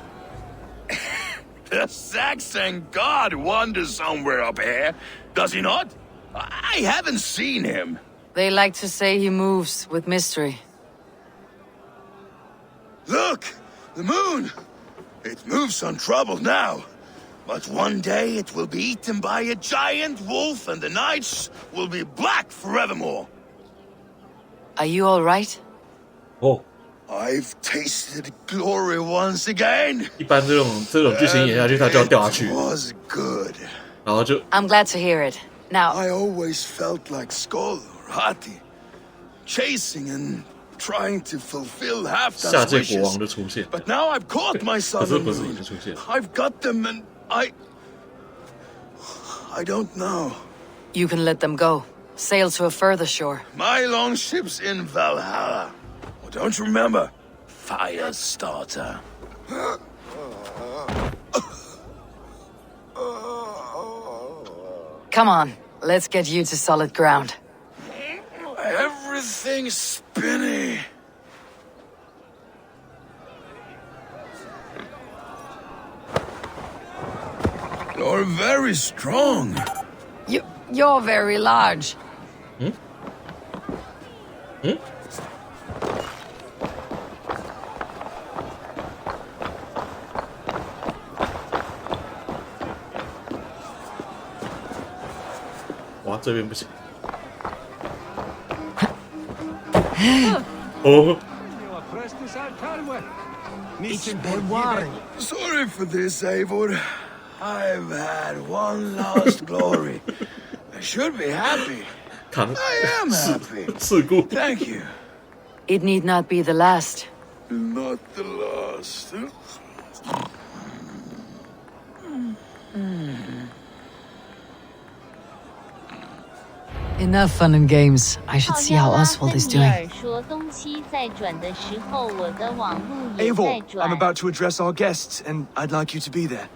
The Saxon god wanders somewhere up here, does he not? I haven't seen him. They like to say he moves with mystery. Look! The moon! It moves untroubled now. But one day it will be eaten by a giant wolf and the nights will be black forevermore. Are you all right? Oh. I've tasted glory once again. 一般这种剧情演下去，他就要掉下去。 It was good. 然后就 I'm glad to hear it. Now I always felt like Skoll or Hati, chasing and trying to fulfill 下 Halfdan's 届国王 wishes. 就出现， But now I've caught my 可 son 是 and 不是已 moon. 经出现？ I've got them and I don't know. you can let them go. Sail to a further shore. My longship's in Valhalla. Oh, don't you remember? Firestarter. Come on, let's get you to solid ground. Everything's spinny. You're very strong. You're very large. Hmm? Hmm? Wow, 这边不行。哦。 Sorry for this, Eivor. I've had one last glory. I should be happy. I am happy. Thank you. It need not be the last. Not the last. Enough fun and games. I should see how Oswald is doing. 说东西在转的时候，我的网路也在 Eivor, 转。 I'm about to address our guests, and I'd like you to be there.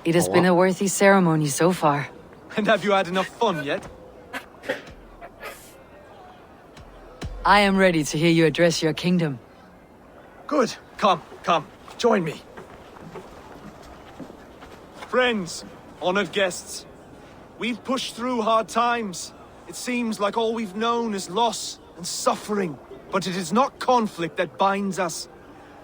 It has been a worthy ceremony so far. And have you had enough fun yet? I am ready to hear you address your kingdom. Good. Come, join me. Friends, honored guests, we've pushed through hard times. It seems like all we've known is loss and suffering. But it is not conflict that binds us.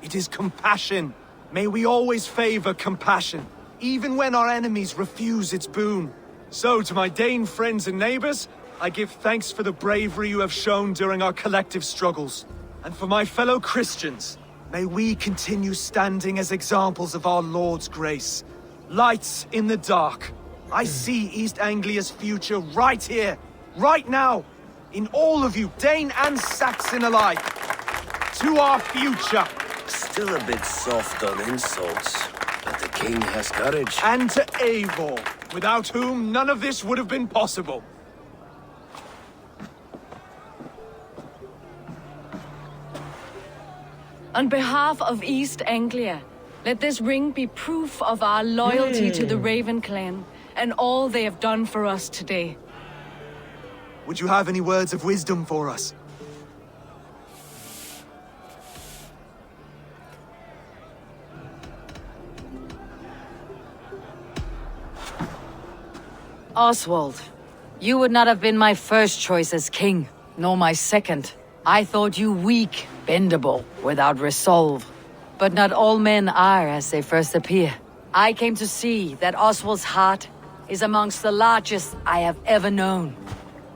It is compassion. May we always favor compassion, even when our enemies refuse its boon. So, to my Dane friends and neighbors, I give thanks for the bravery you have shown during our collective struggles. And for my fellow Christians, may we continue standing as examples of our Lord's grace. Lights in the dark. I see East Anglia's future right here, right now, in all of you, Dane and Saxon alike. To our future. Still a bit soft on insults, but the king has courage. And to Eivor, without whom none of this would have been possible. On behalf of East Anglia, let this ring be proof of our loyalty to the Raven clan and all they have done for us today. Would you have any words of wisdom for us? Oswald, you would not have been my first choice as king, nor my second. I thought you weak, bendable, without resolve. But not all men are as they first appear. I came to see that Oswald's heart is amongst the largest I have ever known.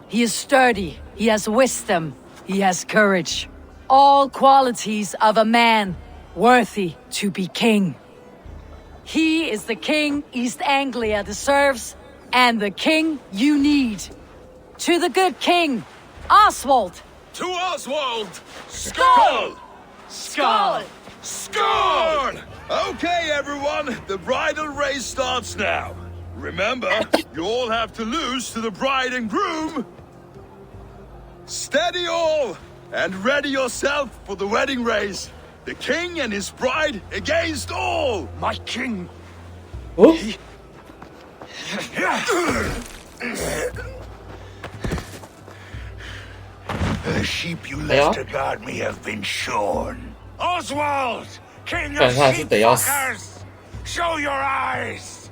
He is sturdy, he has wisdom, He has courage. All qualities of a man worthy to be king. He is the king East Anglia deserves, and the king you need. To the good king, Oswald! To Oswald! Skull! Skull! Skull! Okay, everyone, the bridal race starts now. Remember, you all have to lose to the bride and groom. Steady all, and ready yourself for the wedding race. The king and his bride against all! My king! Oh? The sheep you left to guard me have been shorn. Oswald! King of sheep fuckers! Show your eyes!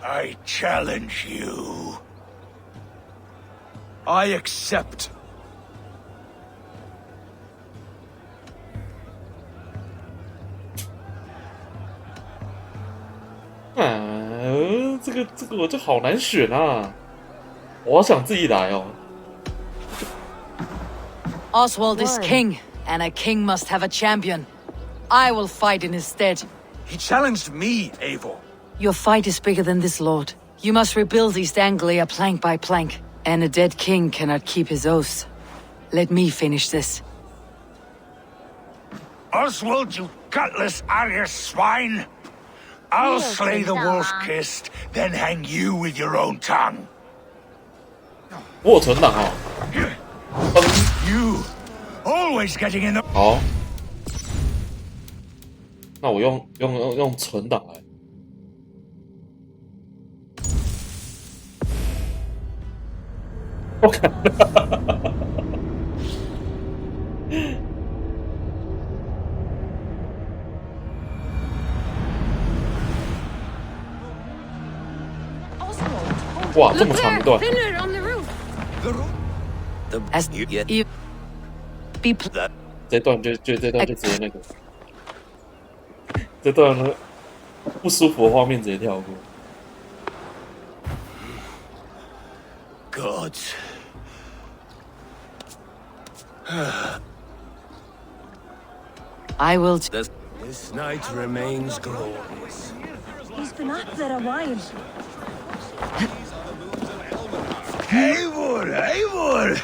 I challenge you. I accept.这个我就好难选啊！我好想自己来哦。Oswald is king, and a king must have a champion. I will fight in his stead. He challenged me, Eivor. Your fight is bigger than this, Lord. You must rebuild East Anglia plank by plank, and a dead king cannot keep his oaths. Let me finish this. Oswald, you gutless Arya swine! I'll slay the wolf-kissed, then hang you with your own tongue. 我有存档哦。You always getting in the. 好，那我用存档来。我看。哇，这么长一段。这段就直接那个，这段呢不舒服的画面直接跳过。Gods. I will. This night remains glorious. He's been up there a while. Eivor, Eivor!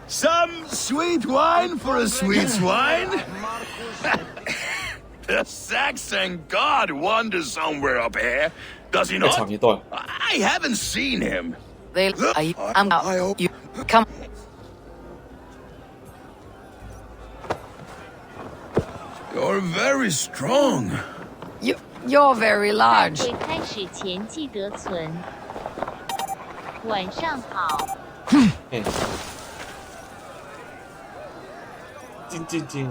Some sweet wine for a sweet swine? The Saxon god wanders somewhere up here, does he not? I haven't seen him. I hope you come. You're very strong. You're very large. 会开始前记得存。晚上好。静哦。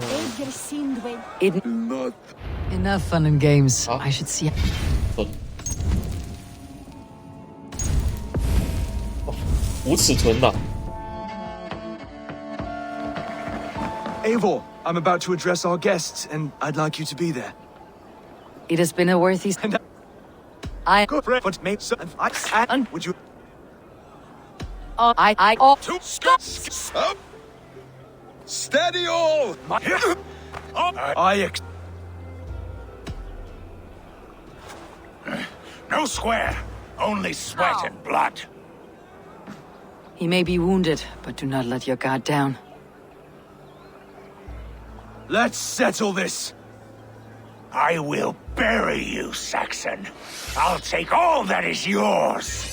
Enough fun and games. I should see. 无耻存档。Eivor, I'm about to address our guests, and I'd like you to be there. It has been a worthy. I. But maybe would you? Steady all! No square, only sweat and blood. He may be wounded, but do not let your guard down. Let's settle this. I will bury you, Saxon. I'll take all that is yours.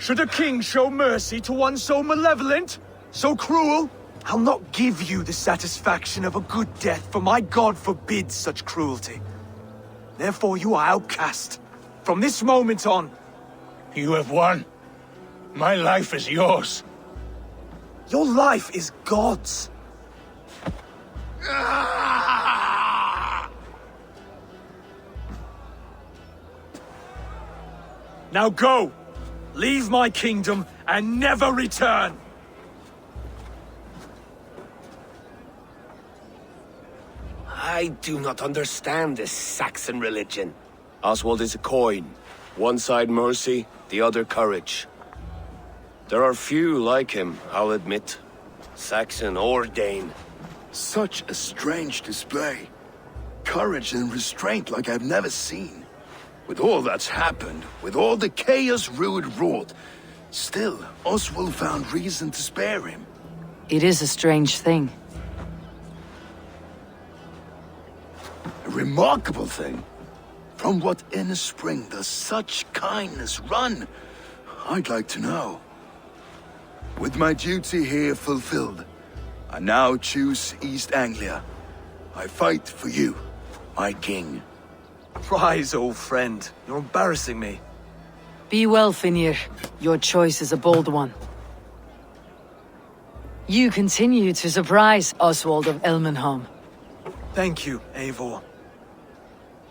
Should a king show mercy to one so malevolent? So cruel? I'll not give you the satisfaction of a good death, for my god forbids such cruelty. Therefore you are outcast. From this moment on. You have won. My life is yours. Your life is God's. Now go! Leave my kingdom and never return! I do not understand this Saxon religion. Oswald is a coin. One side mercy, the other courage. There are few like him, I'll admit. Saxon or Dane. Such a strange display. Courage and restraint like I've never seen. With all that's happened, with all the chaos Rued wrought, still, Oswald found reason to spare him. It is a strange thing. A remarkable thing. From what inner spring does such kindness run? I'd like to know. With my duty here fulfilled, I now choose East Anglia. I fight for you, my king. Rise, old friend. You're embarrassing me. Be well, Finir. Your choice is a bold one. You continue to surprise Oswald of Elmenham. Thank you, Eivor.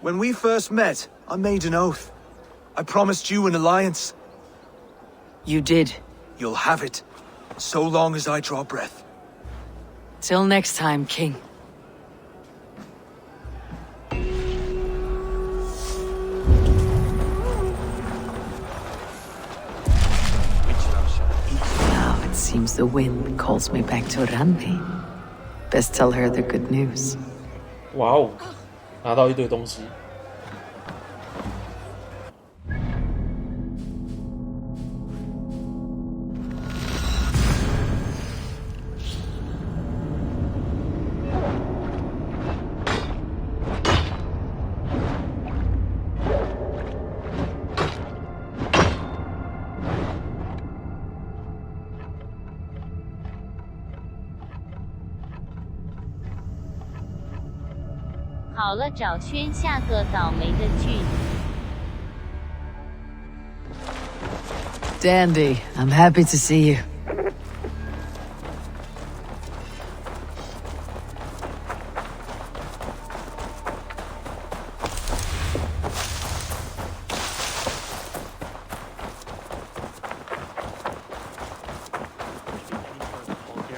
When we first met, I made an oath. I promised you an alliance. You did. You'll have it, so long as I draw breath. Till next time, King. Now it seems the wind calls me back to Randi. Best tell her the good news. 哇哦，拿到一堆东西。好了，找圈下个倒霉的句子。Dandy, I'm happy to see you.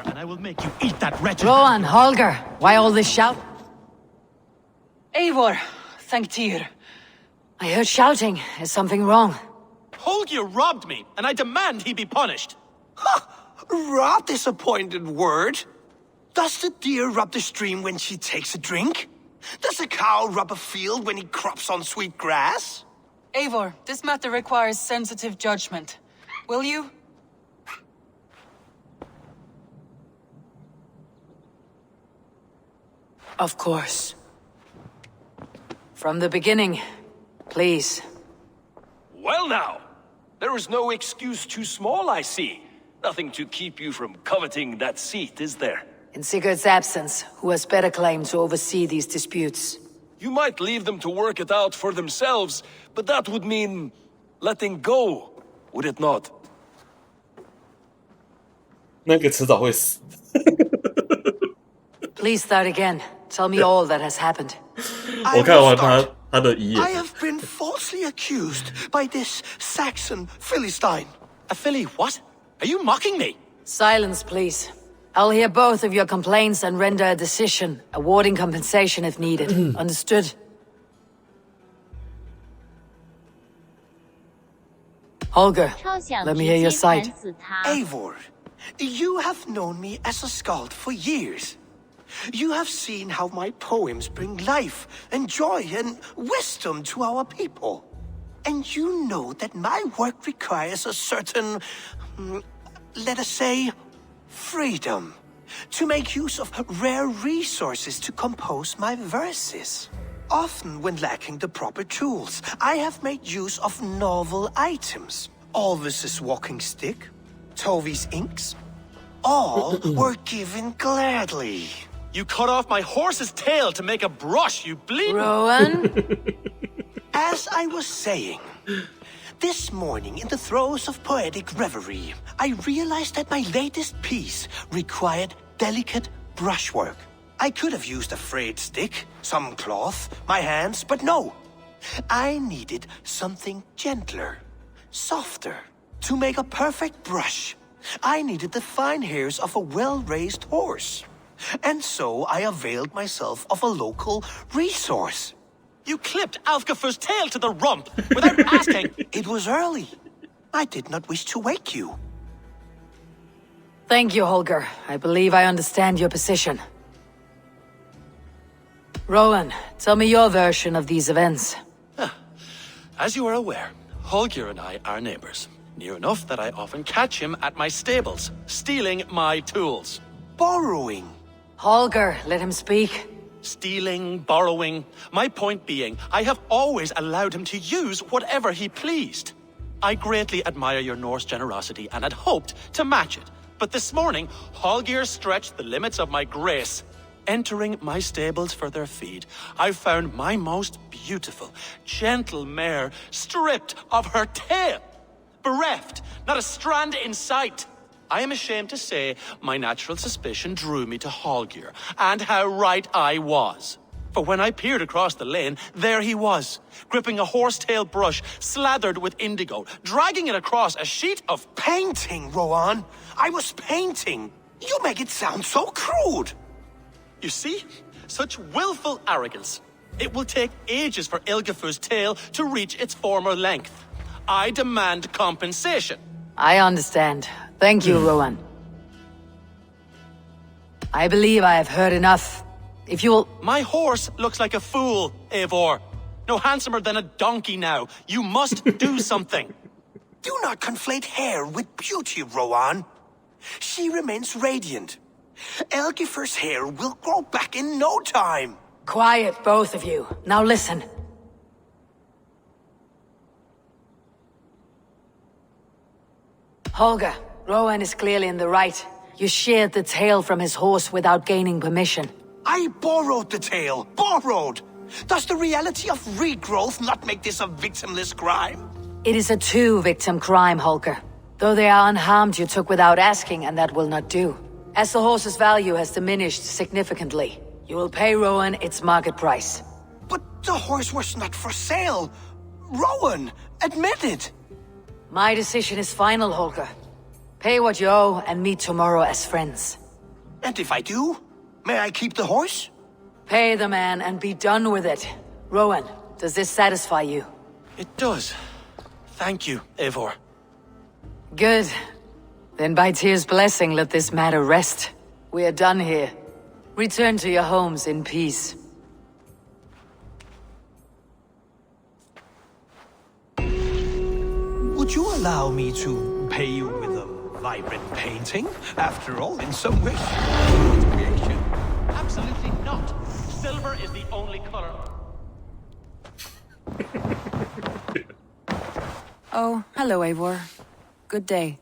And I will make you eat that wretched. Rowan, Holger, why all this shout? Eivor, thank Tyr. I heard shouting. Is something wrong? Holger robbed me, and I demand he be punished. Rot disappointed word. Does the deer rub the stream when she takes a drink? Does a cow rub a field when he crops on sweet grass? Eivor, this matter requires sensitive judgment. Will you? Of course. From the beginning, please. Well now, there is no excuse too small, I see. Nothing to keep you from coveting that seat, is there? In Sigurd's absence, who has better claim to oversee these disputes? You might leave them to work it out for themselves, but that would mean letting go, would it not? 那个迟早会死。Please start again. Tell me all that has happened. 我看完他的遗言。I have been falsely accused by this Saxon Philistine. A Philly what? Are you mocking me? Silence, please. I'll hear both of your complaints and render a decision, awarding compensation if needed. Understood? Holger, let me hear your side. Eivor, you have known me as a skald for years. You have seen how my poems bring life and joy and wisdom to our people. And you know that my work requires a certain, let us say, freedom, to make use of rare resources to compose my verses. Often when lacking the proper tools, I have made use of novel items. Alvis's walking stick, Tovi's inks, all were given gladly. You cut off my horse's tail to make a brush, you bleeding... Rowan? As I was saying, this morning in the throes of poetic reverie, I realized that my latest piece required delicate brushwork. I could have used a frayed stick, some cloth, my hands, but no. I needed something gentler, softer, to make a perfect brush. I needed the fine hairs of a well-raised horse. And so I availed myself of a local resource. You clipped Alfgafu's tail to the rump without asking. It was early. I did not wish to wake you. Thank you, Holger. I believe I understand your position. Rowan, tell me your version of these events. As you are aware, Holger and I are neighbors. Near enough that I often catch him at my stables, stealing my tools. Borrowing. Holger, let him speak. Stealing, borrowing. My point being, I have always allowed him to use whatever he pleased. I greatly admire your Norse generosity and had hoped to match it. But this morning, Holger stretched the limits of my grace. Entering my stables for their feed, I found my most beautiful, gentle mare stripped of her tail. Bereft, not a strand in sight. I am ashamed to say my natural suspicion drew me to Holger, and how right I was. For when I peered across the lane, there he was, gripping a horsetail brush slathered with indigo, dragging it across a sheet of painting, Rowan. I was painting. You make it sound so crude. You see? Such willful arrogance. It will take ages for Ilgafu's tail to reach its former length. I demand compensation. I understand. Thank you, Rowan. I believe I have heard enough. If you will... My horse looks like a fool, Eivor. No handsomer than a donkey now. You must do something. Do not conflate hair with beauty, Rowan. She remains radiant. Elgifer's hair will grow back in no time. Quiet, both of you. Now listen. Holger, Rowan is clearly in the right. You sheared the tail from his horse without gaining permission. I borrowed the tail. Borrowed! Does the reality of regrowth not make this a victimless crime? It is a two-victim crime, Holger. Though they are unharmed, you took without asking, and that will not do. As the horse's value has diminished significantly, you will pay Rowan its market price. But the horse was not for sale. Rowan, admit it. My decision is final, Holger. Pay what you owe and meet tomorrow as friends. And if I do, may I keep the horse? Pay the man and be done with it. Rowan, does this satisfy you? It does. Thank you, Eivor. Good. Then by Tyr's blessing, let this matter rest. We are done here. Return to your homes in peace. Would you allow me to pay you with a vibrant painting? After all, in some ways, it's creation. Absolutely not. Silver is the only color. Oh, hello, Eivor. Good day.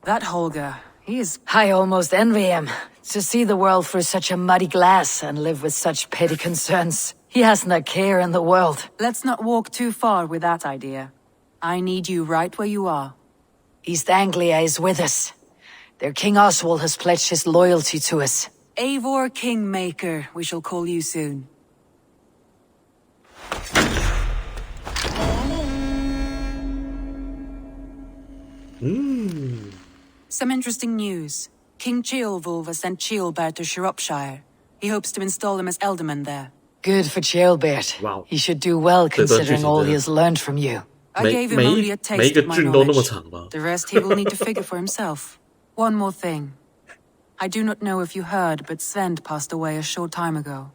That Holger, he is... I almost envy him. To see the world through such a muddy glass and live with such petty concerns. He hasn't a care in the world. Let's not walk too far with that idea. I need you right where you are. East Anglia is with us. Their King Oswald has pledged his loyalty to us. Eivor Kingmaker, we shall call you soon. Some interesting news. King Ceolwulf has sent Ceolbert to Shropshire. He hopes to install him as Ealdorman there. Good for Ceolbert. Wow. He should do well considering all he has learned from you. I gave him only a taste of my knowledge. The rest he will need to figure for himself. One more thing. I do not know if you heard, but Svend passed away a short time ago.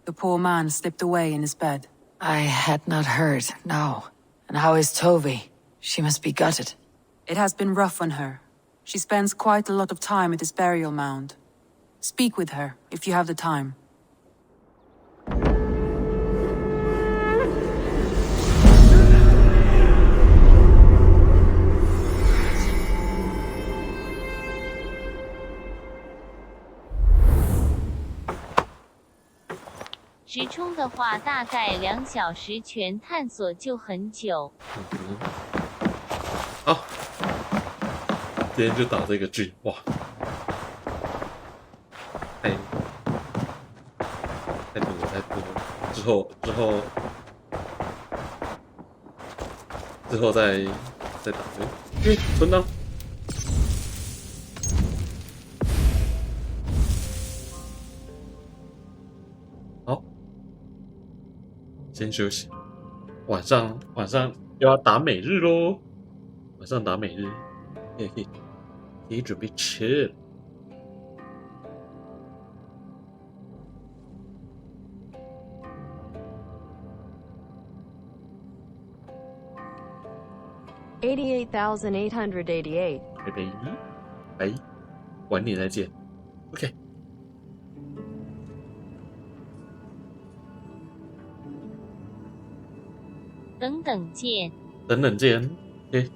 The poor man slipped away in his bed. I had not heard, no. And how is Tovi? She must be gutted. It has been rough on her. She spends quite a lot of time at his burial mound. Speak with her, if you have the time.直冲的话，大概2小时，全探索就很久。好，今天就打这个剧，哇！哎，之后再打。存档。好，先休息。晚上又要打每日喽。晚上打每日，可以准备吃了。88,888. 拜，晚点再见。OK。等等见。等等见。OK。